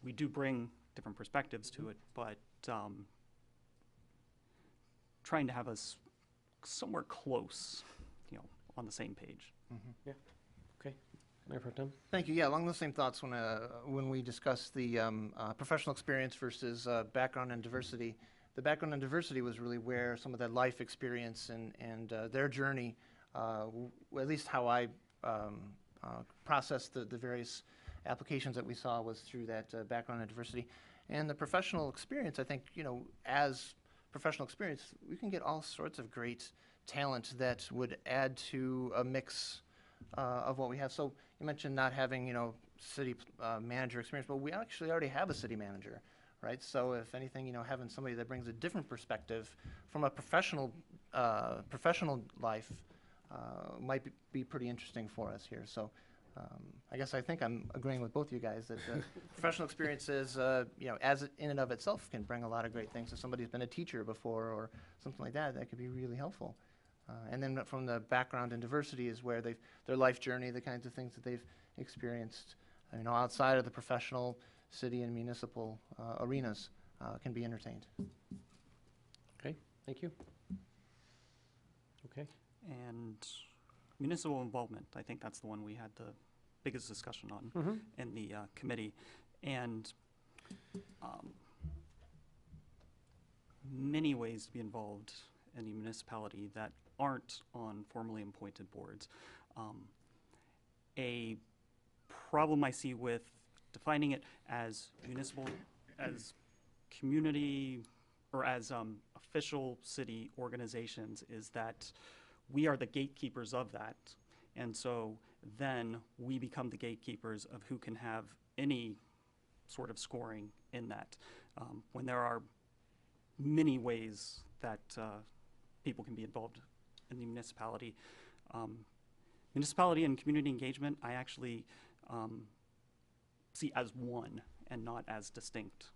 We do bring different perspectives to it, but trying to have us somewhere close, on the same page. Yeah. Okay. Mayor Pro Tem? Thank you. Yeah, along those same thoughts, when we discussed the professional experience versus background and diversity, the background and diversity was really where some of that life experience and their journey, at least how I processed the various applications that we saw, was through that background and diversity. And the professional experience, I think, as professional experience, we can get all sorts of great talent that would add to a mix of what we have. So you mentioned not having, city manager experience, but we actually already have a city manager, right? So if anything, having somebody that brings a different perspective from a professional life might be pretty interesting for us here. So I think I'm agreeing with both of you guys that professional experiences, as in and of itself, can bring a lot of great things. If somebody's been a teacher before or something like that, that could be really helpful. And then from the background and diversity is where their life journey, the kinds of things that they've experienced, outside of the professional city and municipal arenas, can be entertained. Okay, thank you. Okay. And municipal involvement, I think that's the one we had the biggest discussion on in the committee. And many ways to be involved in the municipality that aren't on formally appointed boards. A problem I see with defining it as municipal, as community, or as official city organizations is that we are the gatekeepers of that. And so then we become the gatekeepers of who can have any sort of scoring in that, when there are many ways that people can be involved in the municipality. Municipality and community engagement, I actually see as one and not as distinct.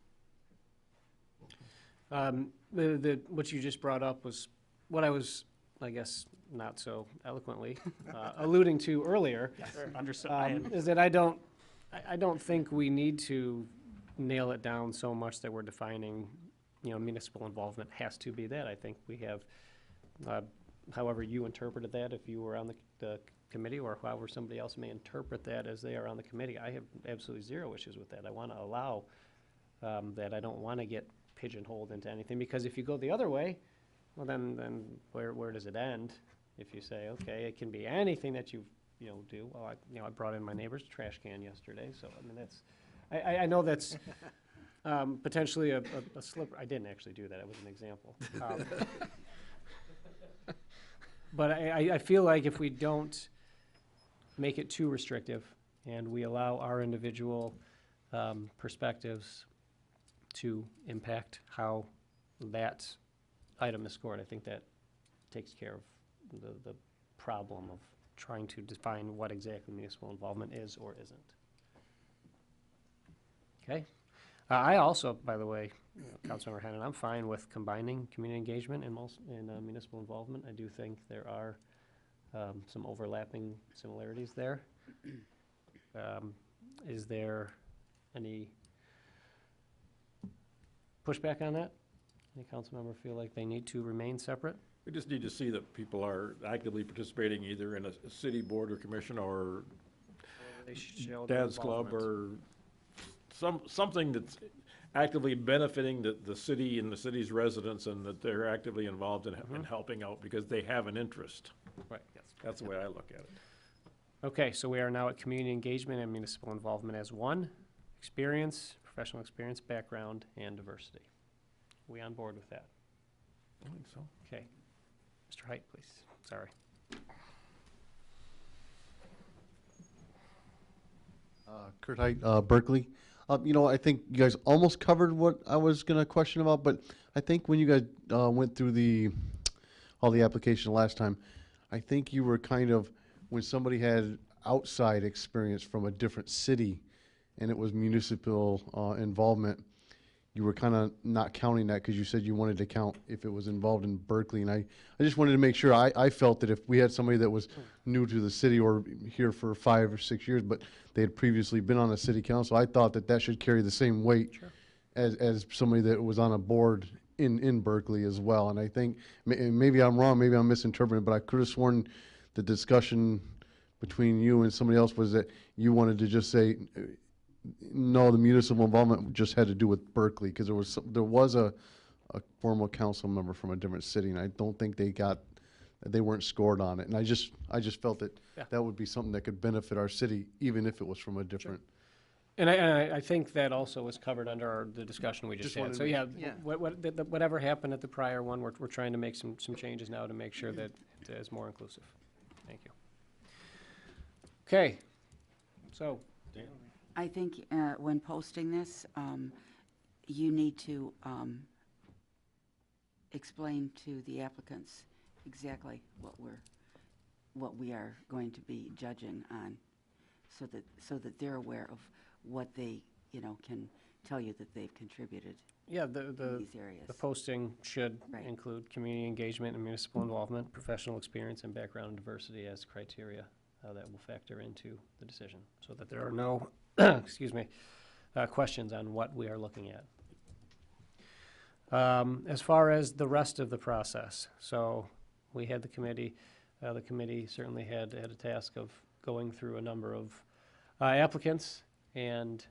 What you just brought up was what I was, I guess, not so eloquently alluding to earlier. Yes, understood. Is that I don't think we need to nail it down so much that we're defining, municipal involvement has to be that. I think we have, however you interpreted that, if you were on the committee, or however somebody else may interpret that as they are on the committee, I have absolutely zero issues with that. I want to allow that. I don't want to get pigeonholed into anything, because if you go the other way, well, then where does it end? If you say, okay, it can be anything that you do. Well, I brought in my neighbor's trash can yesterday, so I mean that's, I know that's potentially a slippery. I didn't actually do that. It was an example. But I feel like if we don't make it too restrictive and we allow our individual perspectives to impact how that item is scored, I think that takes care of the problem of trying to define what exactly municipal involvement is or isn't. Okay. I also, by the way, Councilmember Hannan, I'm fine with combining community engagement and municipal involvement. I do think there are some overlapping similarities there. Is there any pushback on that? Any council member feel like they need to remain separate? We just need to see that people are actively participating either in a city board or commission or They show their dad's club involvement. or something that's actively benefiting the city and the city's residents, and that they're actively involved in helping out because they have an interest. Right. Yes. That's the way I look at it. Okay, so we are now at community engagement and municipal involvement as one. Experience, professional experience, background, and diversity. We on board with that? I think so. Okay. Mr. Height, please. Sorry. Kurt Height, Berkeley. I think you guys almost covered what I was going to question about, but I think when you guys went through all the application last time, I think you were kind of, when somebody had outside experience from a different city and it was municipal involvement, you were kind of not counting that because you said you wanted to count if it was involved in Berkeley. And I just wanted to make sure, I felt that if we had somebody that was new to the city or here for 5 or 6 years, but they had previously been on a city council, I thought that should carry the same weight as somebody that was on a board in Berkeley as well. And I think, maybe I'm wrong, maybe I'm misinterpreting, but I could have sworn the discussion between you and somebody else was that you wanted to just say, no, the municipal involvement just had to do with Berkeley, because there was a former council member from a different city, and I don't think they weren't scored on it. And I just felt that that would be something that could benefit our city, even if it was from a different. And I think that also was covered under the discussion we just had. wanted So to- yeah, yeah. whatever happened at the prior one, we're trying to make some changes now to make sure that it is more inclusive. Thank you. Okay, so. Dan. I think when posting this, you need to explain to the applicants exactly what we are going to be judging on, so that they're aware of what they can tell you that they've contributed. Yeah, in these areas. the posting should include community engagement and municipal involvement, professional experience, and background and diversity as criteria that will factor into the decision, so that there are no, excuse me, questions on what we are looking at. As far as the rest of the process, so we had the committee certainly had a task of going through a number of applicants and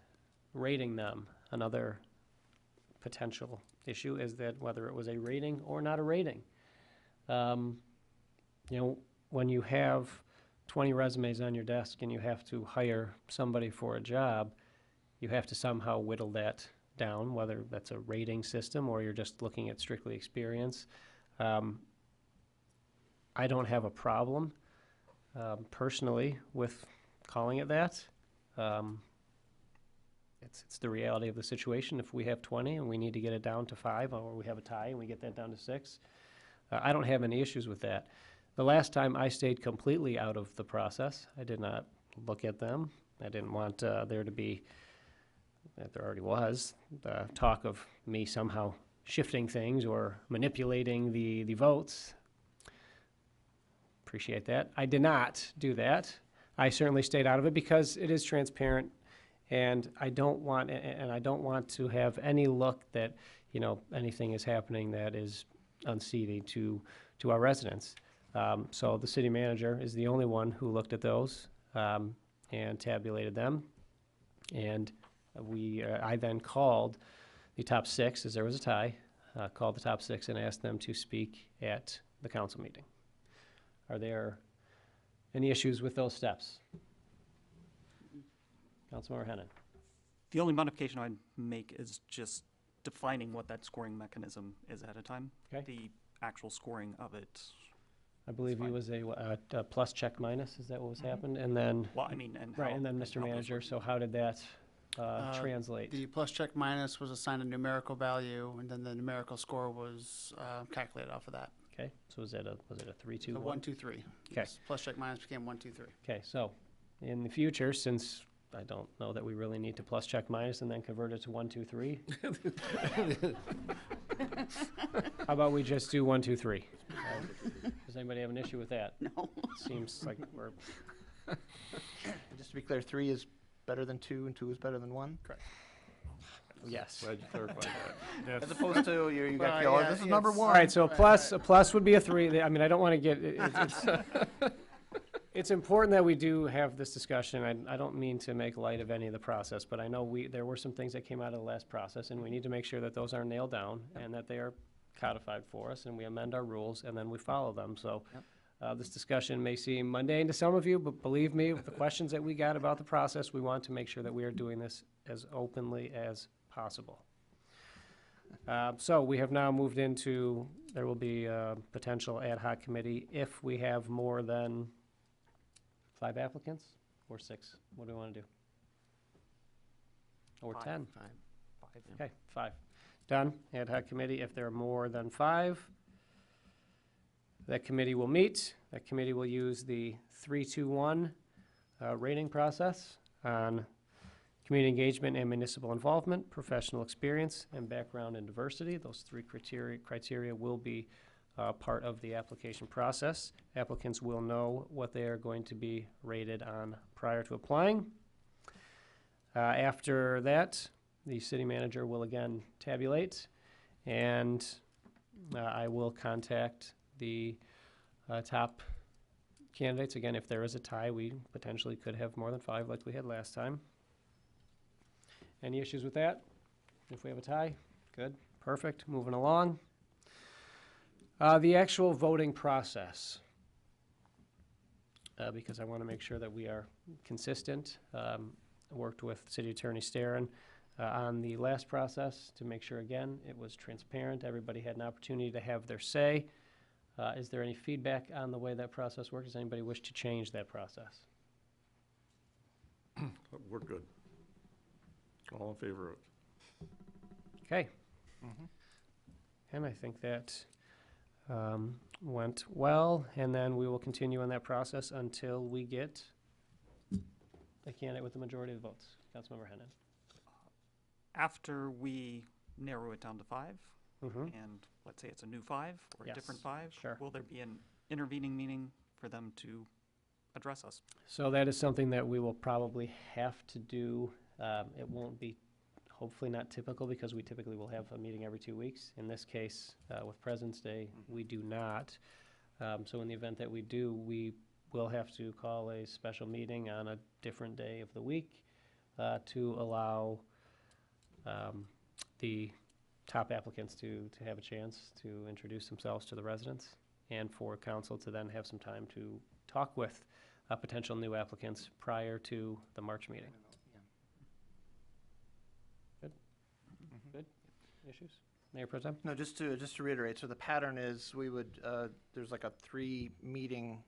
rating them. Another potential issue is that whether it was a rating or not a rating. When you have 20 resumes on your desk and you have to hire somebody for a job, you have to somehow whittle that down, whether that's a rating system or you're just looking at strictly experience. I don't have a problem personally with calling it that. It's the reality of the situation. If we have 20 and we need to get it down to 5, or we have a tie and we get that down to 6, I don't have any issues with that. The last time I stayed completely out of the process. I did not look at them. I didn't want there to be, that there already was, the talk of me somehow shifting things or manipulating the votes. Appreciate that. I did not do that. I certainly stayed out of it because it is transparent And I don't want, and I don't want to have any look that, you know, anything is happening that is unseating to our residents. So the city manager is the only one who looked at those and tabulated them. And I then called the top 6, as there was a tie, called the top 6 and asked them to speak at the council meeting. Are there any issues with those steps? Councilmember Hennan. The only modification I'd make is just defining what that scoring mechanism is ahead of time. Okay. The actual scoring of it. I believe he was a plus check minus, is that what was happened? And then, Well, I mean, and right, how- and then and Mr. how those Manager, were so used. how did that translate? The plus check minus was assigned a numerical value, and then the numerical score was calculated off of that. Okay, so was it a 3, 2, So 1? 1, 2, 3. Okay. Yes, plus check minus became 1, 2, 3. Okay, so in the future, since I don't know that we really need to plus check minus and then convert it to 1, 2, 3. How about we just do 1, 2, 3? Does anybody have an issue with that? No. Seems like we're, Just to be clear, 3 is better than 2 and 2 is better than 1? correct. Yes. Glad you clarified that. As opposed to you got, Well, oh, yeah, this is number it's- 1. All right, so a plus would be a 3. I mean, I don't want to get, it's important that we do have this discussion. I don't mean to make light of any of the process, but I know there were some things that came out of the last process, and we need to make sure that those are nailed down and that they are codified for us, and we amend our rules, and then we follow them. So this discussion may seem mundane to some of you, but believe me, with the questions that we got about the process, we want to make sure that we are doing this as openly as possible. So we have now moved into, there will be a potential ad hoc committee if we have more than 5 applicants or 6. What do we want to do? Or 10? 5. Okay, 5. Done. Ad hoc committee, if there are more than 5, that committee will meet. That committee will use the 3-2-1 rating process on community engagement and municipal involvement, professional experience, and background and diversity. Those 3 criteria will be part of the application process. Applicants will know what they are going to be rated on prior to applying. After that, the city manager will again tabulate, and I will contact the top candidates. Again, if there is a tie, we potentially could have more than 5 like we had last time. Any issues with that? If we have a tie? Good, perfect, moving along. The actual voting process, because I want to make sure that we are consistent. Worked with City Attorney Starron on the last process to make sure, again, it was transparent. Everybody had an opportunity to have their say. Is there any feedback on the way that process works? Does anybody wish to change that process? We're good. All in favor of it. Okay. And I think that went well, and then we will continue on that process until we get a candidate with the majority of the votes. Councilmember Hennan. After we narrow it down to 5, Mhm. and let's say it's a new 5 or a different Yes, 5, sure. will there be an intervening meeting for them to address us? So that is something that we will probably have to do. It won't be, hopefully not typical, because we typically will have a meeting every 2 weeks. In this case, with President's Day, we do not. So in the event that we do, we will have to call a special meeting on a different day of the week to allow the top applicants to have a chance to introduce themselves to the residents, and for council to then have some time to talk with potential new applicants prior to the March meeting. Good? Good? Issues? Mayor Pro Tem? No, just to reiterate, so the pattern is we would, there's like a 3-meeting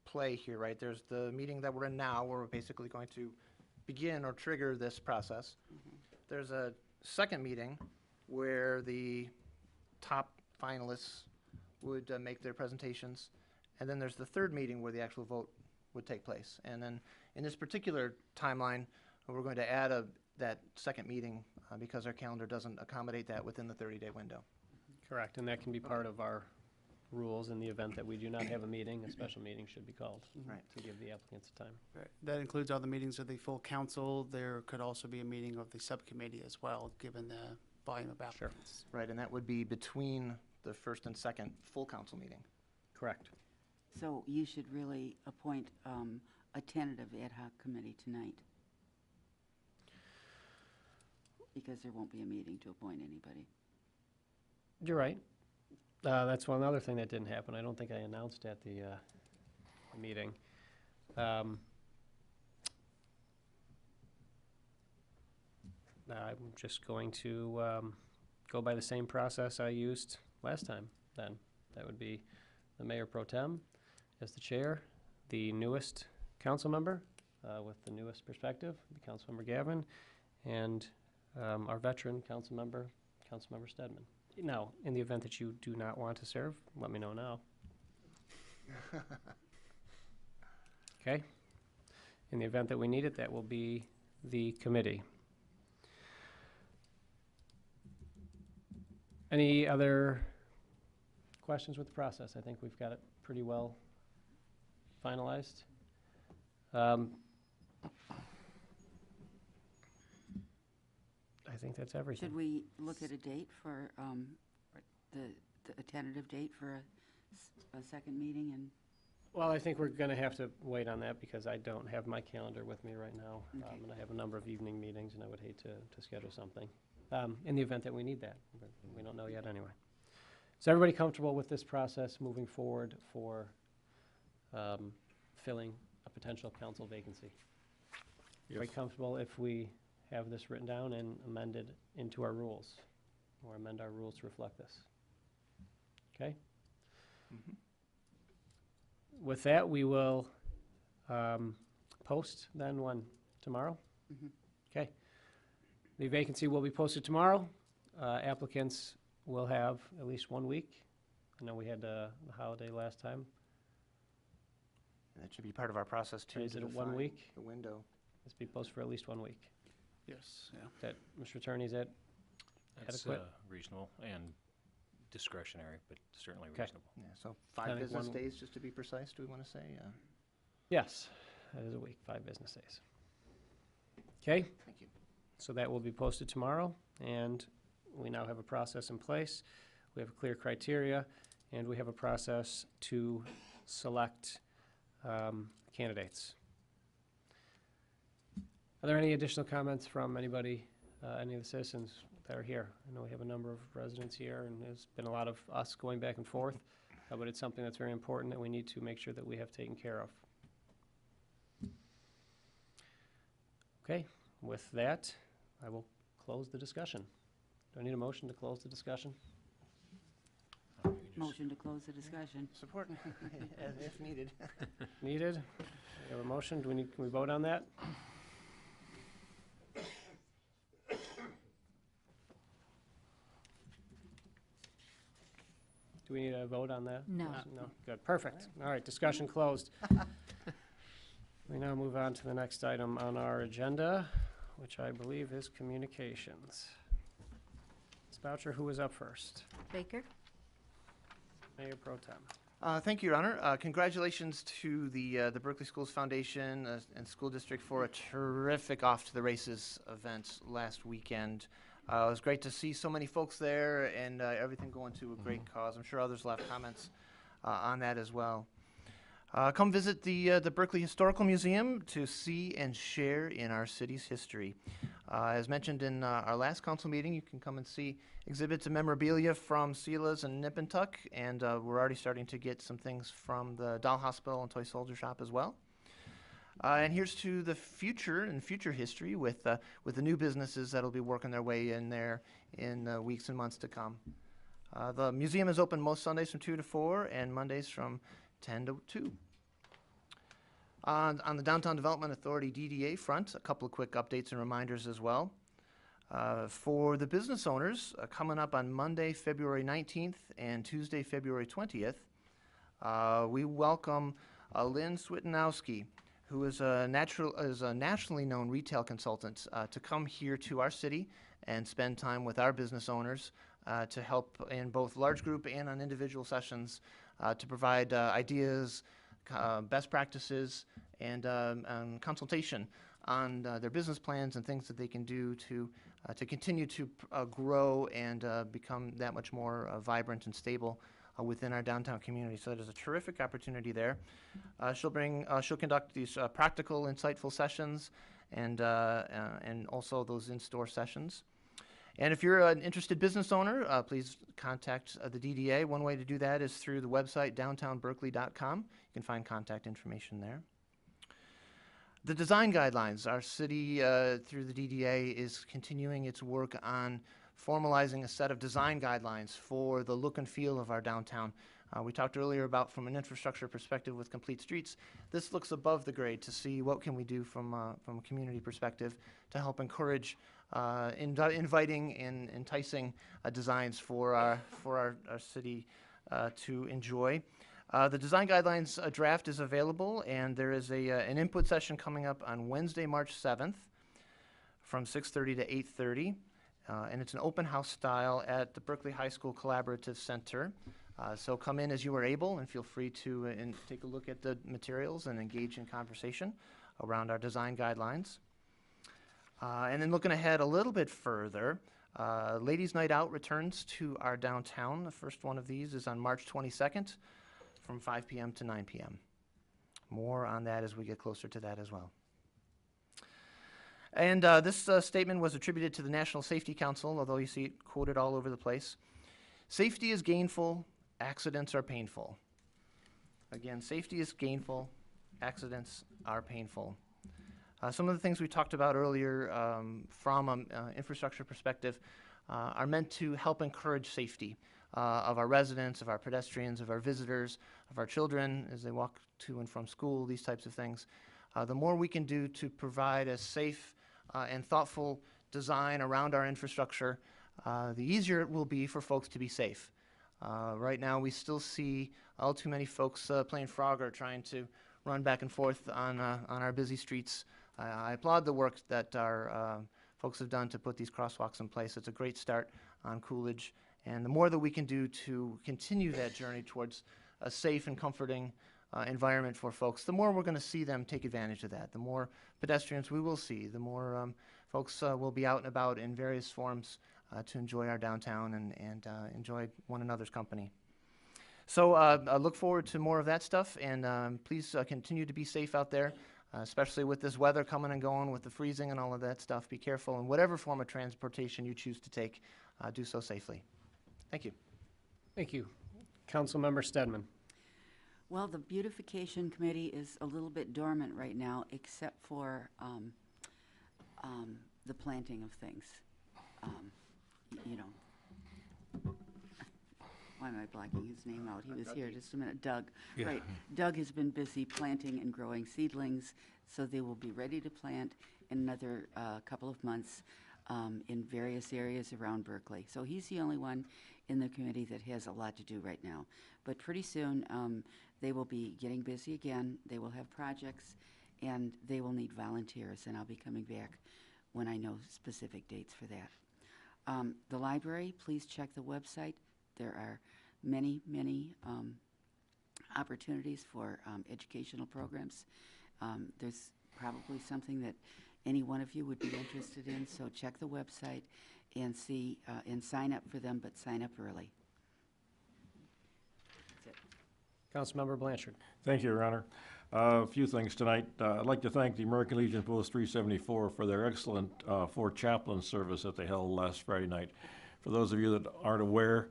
play here, right? There's the meeting that we're in now, where we're basically going to begin or trigger this process. There's a second meeting where the top finalists would make their presentations. And then there's the third meeting where the actual vote would take place. And then in this particular timeline, we're going to add that second meeting because our calendar doesn't accommodate that within the 30-day window. Correct, and that can be part of our rules in the event that we do not have a meeting. A special meeting should be called Right. to give the applicants time. Right. That includes all the meetings of the full council. There could also be a meeting of the subcommittee as well, given the volume of applicants. Right, and that would be between the first and second full council meeting. Correct. So you should really appoint a tentative ad hoc committee tonight. Because there won't be a meeting to appoint anybody. You're right. That's one other thing that didn't happen. I don't think I announced at the meeting. I'm just going to go by the same process I used last time then. That would be the mayor pro tem as the chair, the newest council member with the newest perspective, the Councilmember Gavin, and our veteran Councilmember Stedman. Now, in the event that you do not want to serve, let me know now. Okay? In the event that we need it, that will be the committee. Any other questions with the process? I think we've got it pretty well finalized. I think that's everything. Should we look at a date for a tentative date for a second meeting? And Well, I think we're going to have to wait on that because I don't have my calendar with me right now. Okay. And I have a number of evening meetings, and I would hate to schedule something in the event that we need that. But we don't know yet anyway. Is everybody comfortable with this process moving forward for filling a potential council vacancy? Very comfortable if we have this written down and amended into our rules, or amend our rules to reflect this? Okay? With that, we will post then tomorrow? Okay. The vacancy will be posted tomorrow. Applicants will have at least 1 week. I know we had the holiday last time. That should be part of our process too. Is to it 1 define week? The window. Let's be posted for at least 1 week. Yes, yeah. That, Mr. Attorney, is that That's adequate? reasonable and discretionary, but certainly Okay. reasonable. Yeah, so I 5 think business 1 days, just to be precise, do we want to say? Yes, that is a week, 5 business days. Okay? Thank you. So that will be posted tomorrow, and we now have a process in place. We have clear criteria, and we have a process to select candidates. Are there any additional comments from anybody, any of the citizens that are here? I know we have a number of residents here, and there's been a lot of us going back and forth, but it's something that's very important that we need to make sure that we have taken care of. Okay, with that, I will close the discussion. Do I need a motion to close the discussion? motion to close the discussion. Support, if needed. Needed? We have a motion. Can we vote on that? Do we need a vote on that? No. No, good, perfect. All right, discussion closed. We now move on to the next item on our agenda, which I believe is communications. Ms. Boucher, who is up first? Baker? Mayor Pro Tem. Thank you, Your Honor. Congratulations to the Berkley Schools Foundation and School District for a terrific Off to the Races event last weekend. It was great to see so many folks there and everything going to a great cause. I'm sure others will have comments on that as well. Come visit the Berkley Historical Museum to see and share in our city's history. As mentioned in our last council meeting, you can come and see exhibits and memorabilia from Sela's and Nip and Tuck, and we're already starting to get some things from the Doll Hospital and Toy Soldier Shop as well. And here's to the future and future history with the new businesses that'll be working their way in there in weeks and months to come. The museum is open most Sundays from 2 to 4 and Mondays from 10 to 2. On the Downtown Development Authority DDA front, a couple of quick updates and reminders as well. For the business owners, coming up on Monday, February 19th and Tuesday, February 20th, we welcome Lynn Switnowski, who is a nationally known retail consultant, to come here to our city and spend time with our business owners to help in both large group and on individual sessions to provide ideas, best practices, and consultation on their business plans and things that they can do to continue to grow and become that much more vibrant and stable within our downtown community. So there's a terrific opportunity there. She'll conduct these practical, insightful sessions and also those in-store sessions. And if you're an interested business owner, please contact the DDA. One way to do that is through the website downtownberkeley.com. You can find contact information there. The design guidelines. Our city, through the DDA, is continuing its work on formalizing a set of design guidelines for the look and feel of our downtown. We talked earlier about, from an infrastructure perspective with Complete Streets, this looks above the grade to see what can we do from a community perspective to help encourage inviting and enticing designs for our city to enjoy. The design guidelines draft is available, and there is an input session coming up on Wednesday, March 7th from 6:30 to 8:30. And it's an open house style at the Berkeley High School Collaborative Center. So come in as you are able, and feel free to and take a look at the materials and engage in conversation around our design guidelines. And then looking ahead a little bit further, Ladies' Night Out returns to our downtown. The first one of these is on March 22nd from 5 p.m. to 9 p.m. More on that as we get closer to that as well. And this statement was attributed to the National Safety Council, although you see it quoted all over the place. Safety is gainful, accidents are painful. Again, safety is gainful, accidents are painful. Some of the things we talked about earlier from an infrastructure perspective are meant to help encourage safety of our residents, of our pedestrians, of our visitors, of our children as they walk to and from school, these types of things. The more we can do to provide a safe and thoughtful design around our infrastructure, the easier it will be for folks to be safe. Right now, we still see all too many folks playing Frogger, trying to run back and forth on our busy streets. I applaud the work that our folks have done to put these crosswalks in place. It's a great start on Coolidge. And the more that we can do to continue that journey towards a safe and comforting environment for folks, the more we're going to see them take advantage of that. The more pedestrians we will see, the more folks will be out and about in various forms to enjoy our downtown and enjoy one another's company. So I look forward to more of that stuff, and please continue to be safe out there, especially with this weather coming and going, with the freezing and all of that stuff. Be careful, and whatever form of transportation you choose to take, do so safely. Thank you. Thank you. Councilmember Stedman. Well, the beautification committee is a little bit dormant right now, except for the planting of things. You know, why am I blacking his name out? He was here just a minute. Doug. Yeah. Right. Doug has been busy planting and growing seedlings, so they will be ready to plant in another couple of months in various areas around Berkeley. So he's the only one in the committee that has a lot to do right now. But pretty soon, they will be getting busy again. They will have projects, and they will need volunteers, and I'll be coming back when I know specific dates for that. The library, please check the website. There are many, many opportunities for educational programs. There's probably something that any one of you would be interested in, so check the website and see and sign up for them, but sign up early. That's it. Councilmember Blanchard. Thank you, Your Honor. A few things tonight. I'd like to thank the American Legion Post 374 for their excellent Fort Chaplain service that they held last Friday night. For those of you that aren't aware,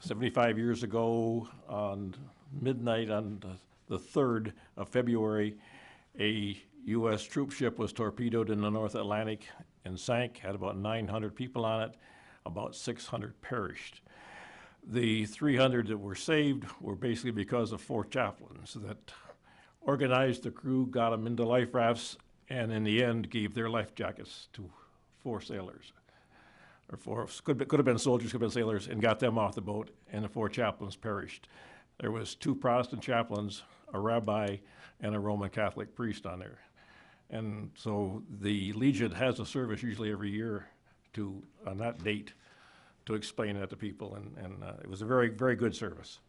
75 years ago on midnight on the 3rd of February, a U.S. troop ship was torpedoed in the North Atlantic and sank, had about 900 people on it, about 600 perished. The 300 that were saved were basically because of 4 chaplains that organized the crew, got them into life rafts, and in the end gave their life jackets to 4 sailors. Or 4, could have been soldiers, could have been sailors, and got them off the boat, and the 4 chaplains perished. There was 2 Protestant chaplains, a rabbi, and a Roman Catholic priest on there. And so the Legion has a service usually every year on that date to explain that to people, and it was a very, very good service.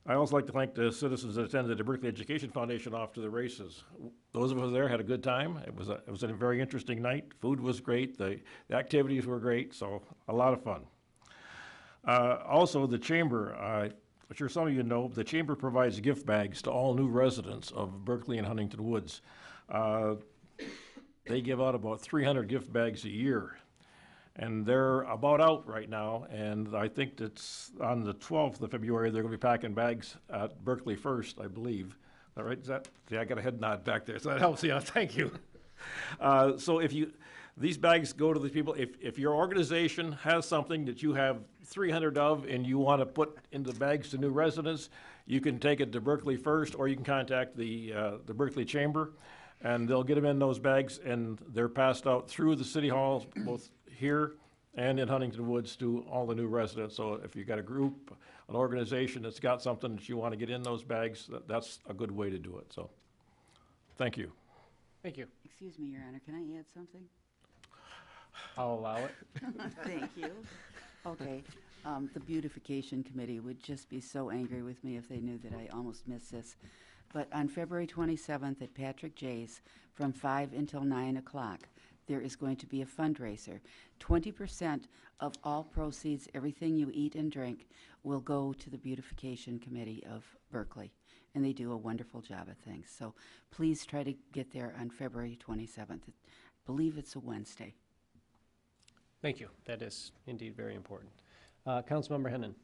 I also like to thank the citizens that attended the Berkeley Education Foundation off to the races. Those of us there had a good time. It was a very interesting night. Food was great. The activities were great, so a lot of fun. Also, the Chamber, I'm sure some of you know, the Chamber provides gift bags to all new residents of Berkeley and Huntington Woods. They give out about 300 gift bags a year. And they're about out right now, and I think it's on the 12th of February, they're gonna be packing bags at Berkeley First, I believe. Is that right? See, I got a head nod back there, so that helps, yeah, thank you. So these bags go to the people, if your organization has something that you have 300 of and you wanna put into bags to new residents, you can take it to Berkeley First, or you can contact the Berkeley Chamber, and they'll get them in those bags, and they're passed out through the city halls, both here and in Huntington Woods, to all the new residents. So if you've got a group, an organization that's got something that you want to get in those bags, that's a good way to do it. So, thank you. Thank you. Excuse me, Your Honor, can I add something? I'll allow it. Thank you. Okay, the Beautification Committee would just be so angry with me if they knew that I almost missed this. But on February 27th at Patrick J's from 5 until 9 o'clock, there is going to be a fundraiser. 20% of all proceeds, everything you eat and drink, will go to the Beautification Committee of Berkeley. And they do a wonderful job of things. So please try to get there on February 27th. I believe it's a Wednesday. Thank you. That is indeed very important. Councilmember Hennon.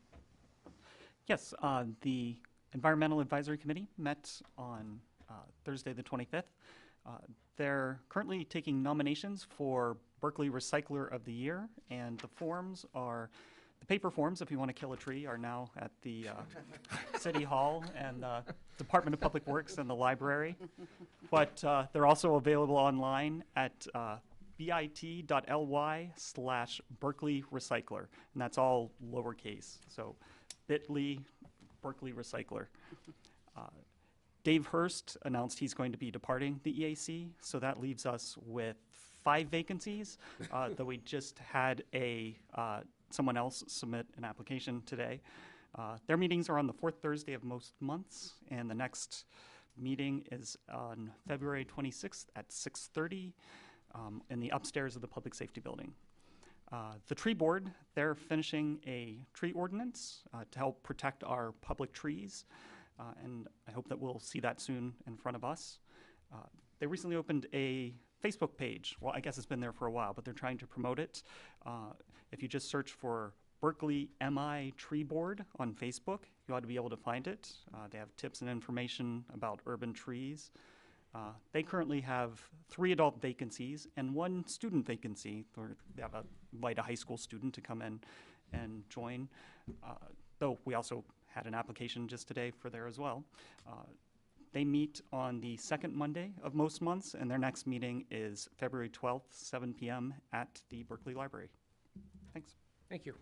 Yes, the Environmental Advisory Committee met on Thursday the 25th. They're currently taking nominations for Berkeley Recycler of the Year, and the forms are, the paper forms, if you want to kill a tree, are now at the City Hall and the Department of Public Works and the library. But they're also available online at bit.ly/Berkeley Recycler, and that's all lowercase. So bit.ly Berkeley Recycler. Dave Hurst announced he's going to be departing the EAC, so that leaves us with 5 vacancies. Though we just had someone else submit an application today. Their meetings are on the 4th Thursday of most months, and the next meeting is on February 26th at 6:30 in the upstairs of the Public Safety Building. The tree board, they're finishing a tree ordinance to help protect our public trees, and I hope that we'll see that soon in front of us. They recently opened a Facebook page. Well, I guess it's been there for a while, but they're trying to promote it. If you just search for Berkeley MI Tree Board on Facebook, you ought to be able to find it. They have tips and information about urban trees. They currently have 3 adult vacancies and 1 student vacancy, or they have invite a high school student to come in and join. Though we also had an application just today for there as well. They meet on the 2nd Monday of most months, and their next meeting is February 12th, 7 p.m. at the Berkeley Library. Thanks. Thank you.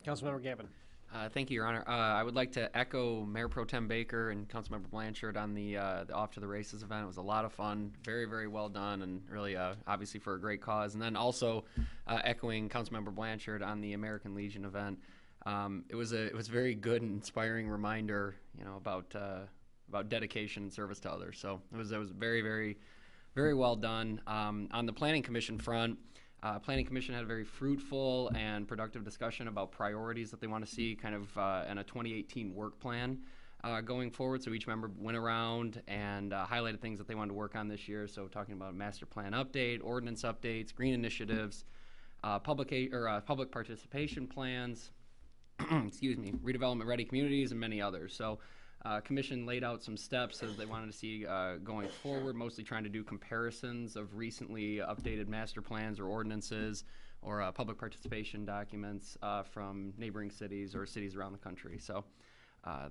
Councilmember Gavin. Thank you, Your Honor. I would like to echo Mayor Pro Tem Baker and Councilmember Blanchard on the Off to the Races event. It was a lot of fun, very, very well done, and really, obviously, for a great cause. And then also echoing Councilmember Blanchard on the American Legion event. It was a very good and inspiring reminder, about dedication and service to others. So it was very, very, very well done. On the Planning Commission front, Planning Commission had a very fruitful and productive discussion about priorities that they want to see kind of in a 2018 work plan going forward. So each member went around and highlighted things that they wanted to work on this year. So talking about master plan update, ordinance updates, green initiatives, public participation plans, excuse me, redevelopment ready communities, and many others. So Commission laid out some steps that they wanted to see going forward, mostly trying to do comparisons of recently updated master plans or ordinances or public participation documents from neighboring cities or cities around the country. So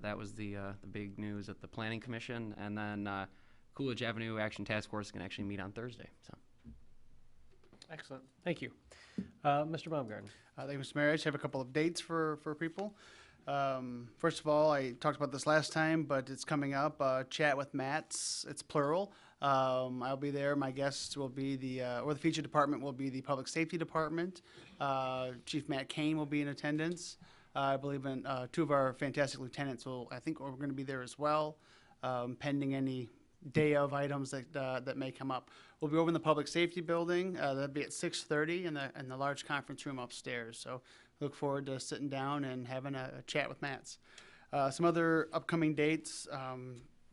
that was the big news at the Planning Commission. And then Coolidge Avenue Action Task Force can actually meet on Thursday. So. Excellent. Thank you. Mr. Baumgarten. Thank you, Mr. Mayor. I just have a couple of dates for people. First of all, I talked about this last time, but it's coming up. Chat with Matts. It's plural. I'll be there. My guests will be the feature department will be the public safety department. Chief Matt Kane will be in attendance. I believe in two of our fantastic lieutenants I think we're going to be there as well, pending any day of items that may come up. We'll be over in the public safety building. That'll be at 6:30 in the large conference room upstairs. So look forward to sitting down and having a chat with Mats. Some other upcoming dates,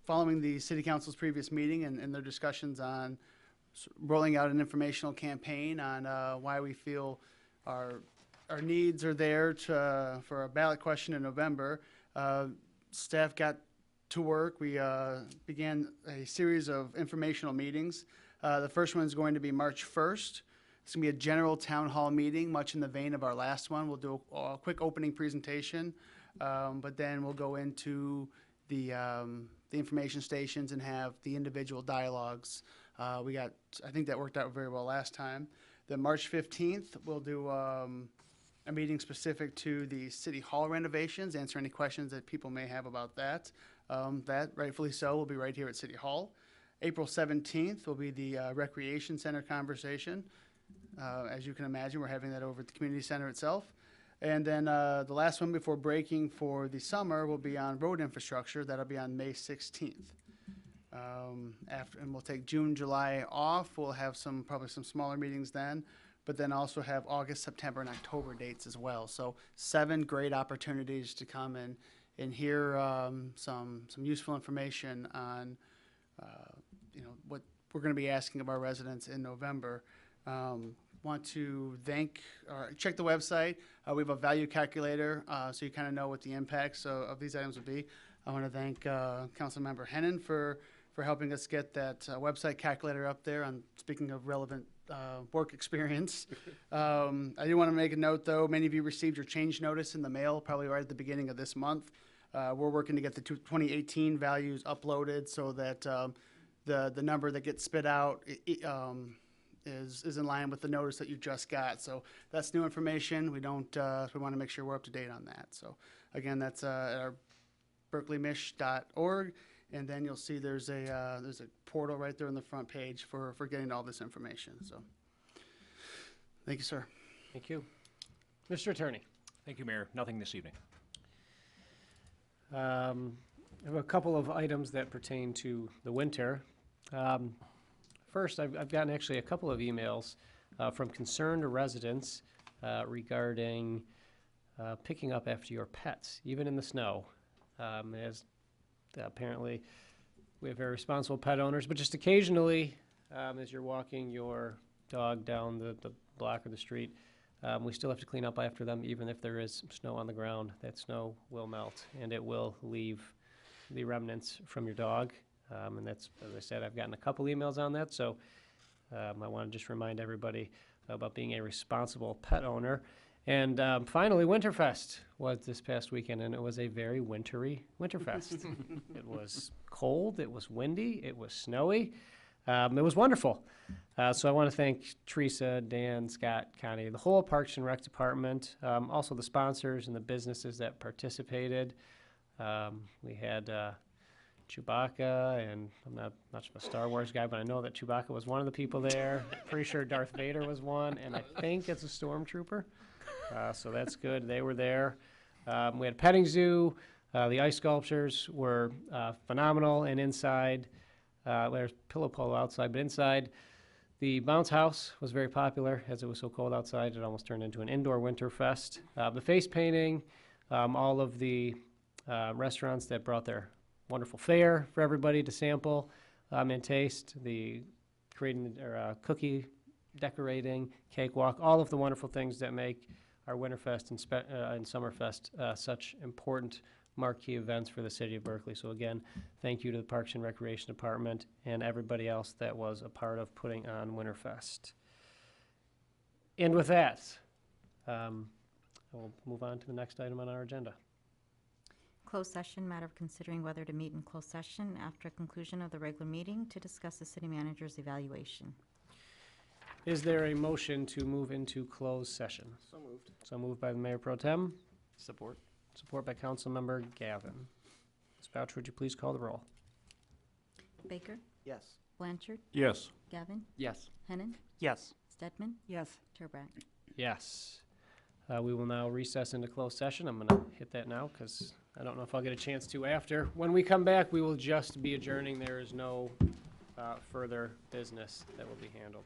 following the City Council's previous meeting and their discussions on rolling out an informational campaign on why we feel our needs are there for a ballot question in November. Staff got to work. We began a series of informational meetings. The first one is going to be March 1st. It's going to be a general town hall meeting, much in the vein of our last one. We'll do a quick opening presentation, but then we'll go into the information stations and have the individual dialogues. I think that worked out very well last time. Then March 15th, we'll do a meeting specific to the City Hall renovations, answer any questions that people may have about that. That, rightfully so, will be right here at City Hall. April 17th will be the Recreation Center conversation. As you can imagine, we're having that over at the Community Center itself. And then the last one before breaking for the summer will be on road infrastructure. That'll be on May 16th. And we'll take June, July off. We'll have probably some smaller meetings then, but then also have August, September, and October dates as well. So 7 great opportunities to come and hear some useful information on what we're going to be asking of our residents in November. Want to check the website. We have a value calculator, so you kind of know what the impacts of these items would be. I want to thank Councilmember Hennon for helping us get that website calculator up there. Speaking of relevant work experience. I do want to make a note, though. Many of you received your change notice in the mail, probably right at the beginning of this month. We're working to get the 2018 values uploaded so that the number that gets spit out is in line with the notice that you just got. So that's new information. We want to make sure we're up to date on that. So again, that's at our berkleymish.org, and then you'll see there's a portal right there on the front page for getting all this information. So thank you, sir. Thank you. Mr. Attorney. Thank you, Mayor. Nothing this evening. I have a couple of items that pertain to the winter. First, I've gotten actually a couple of emails from concerned residents regarding picking up after your pets, even in the snow. As apparently we have very responsible pet owners, but just occasionally, as you're walking your dog down the block or the street, we still have to clean up after them, even if there is snow on the ground. That snow will melt, and it will leave the remnants from your dog. And that's, as I said, I've gotten a couple emails on that, so I want to just remind everybody about being a responsible pet owner. And finally, Winterfest was this past weekend, and it was a very wintry Winterfest. It was cold, it was windy, it was snowy. It was wonderful. So I want to thank Teresa, Dan, Scott, Connie, the whole Parks and Rec department, also the sponsors and the businesses that participated. We had Chewbacca, and I'm not much of a Star Wars guy, but I know that Chewbacca was one of the people there. Pretty sure Darth Vader was one, and I think it's a stormtrooper. So that's good. They were there. We had a petting zoo. The ice sculptures were phenomenal, and inside, there's pillow polo outside, but inside, the bounce house was very popular. As it was so cold outside, it almost turned into an indoor winter fest. The face painting, all of the restaurants that brought their wonderful fare for everybody to sample and taste, the cookie decorating, cakewalk, all of the wonderful things that make our Winterfest and Summerfest such important marquee events for the city of Berkley. So again, thank you to the Parks and Recreation Department and everybody else that was a part of putting on Winterfest. And with that, we'll move on to the next item on our agenda. Closed session, matter of considering whether to meet in closed session after conclusion of the regular meeting to discuss the city manager's evaluation. Is there a motion to move into closed session? So moved. So moved by the Mayor Pro Tem. Support. Support by Councilmember Gavin. Ms. Boucher, would you please call the roll? Baker? Yes. Blanchard? Yes. Gavin? Yes. Hennon? Yes. Stedman? Yes. Turbrack? Yes. We will now recess into closed session. I'm going to hit that now because I don't know if I'll get a chance to after. When we come back, we will just be adjourning. There is no further business that will be handled.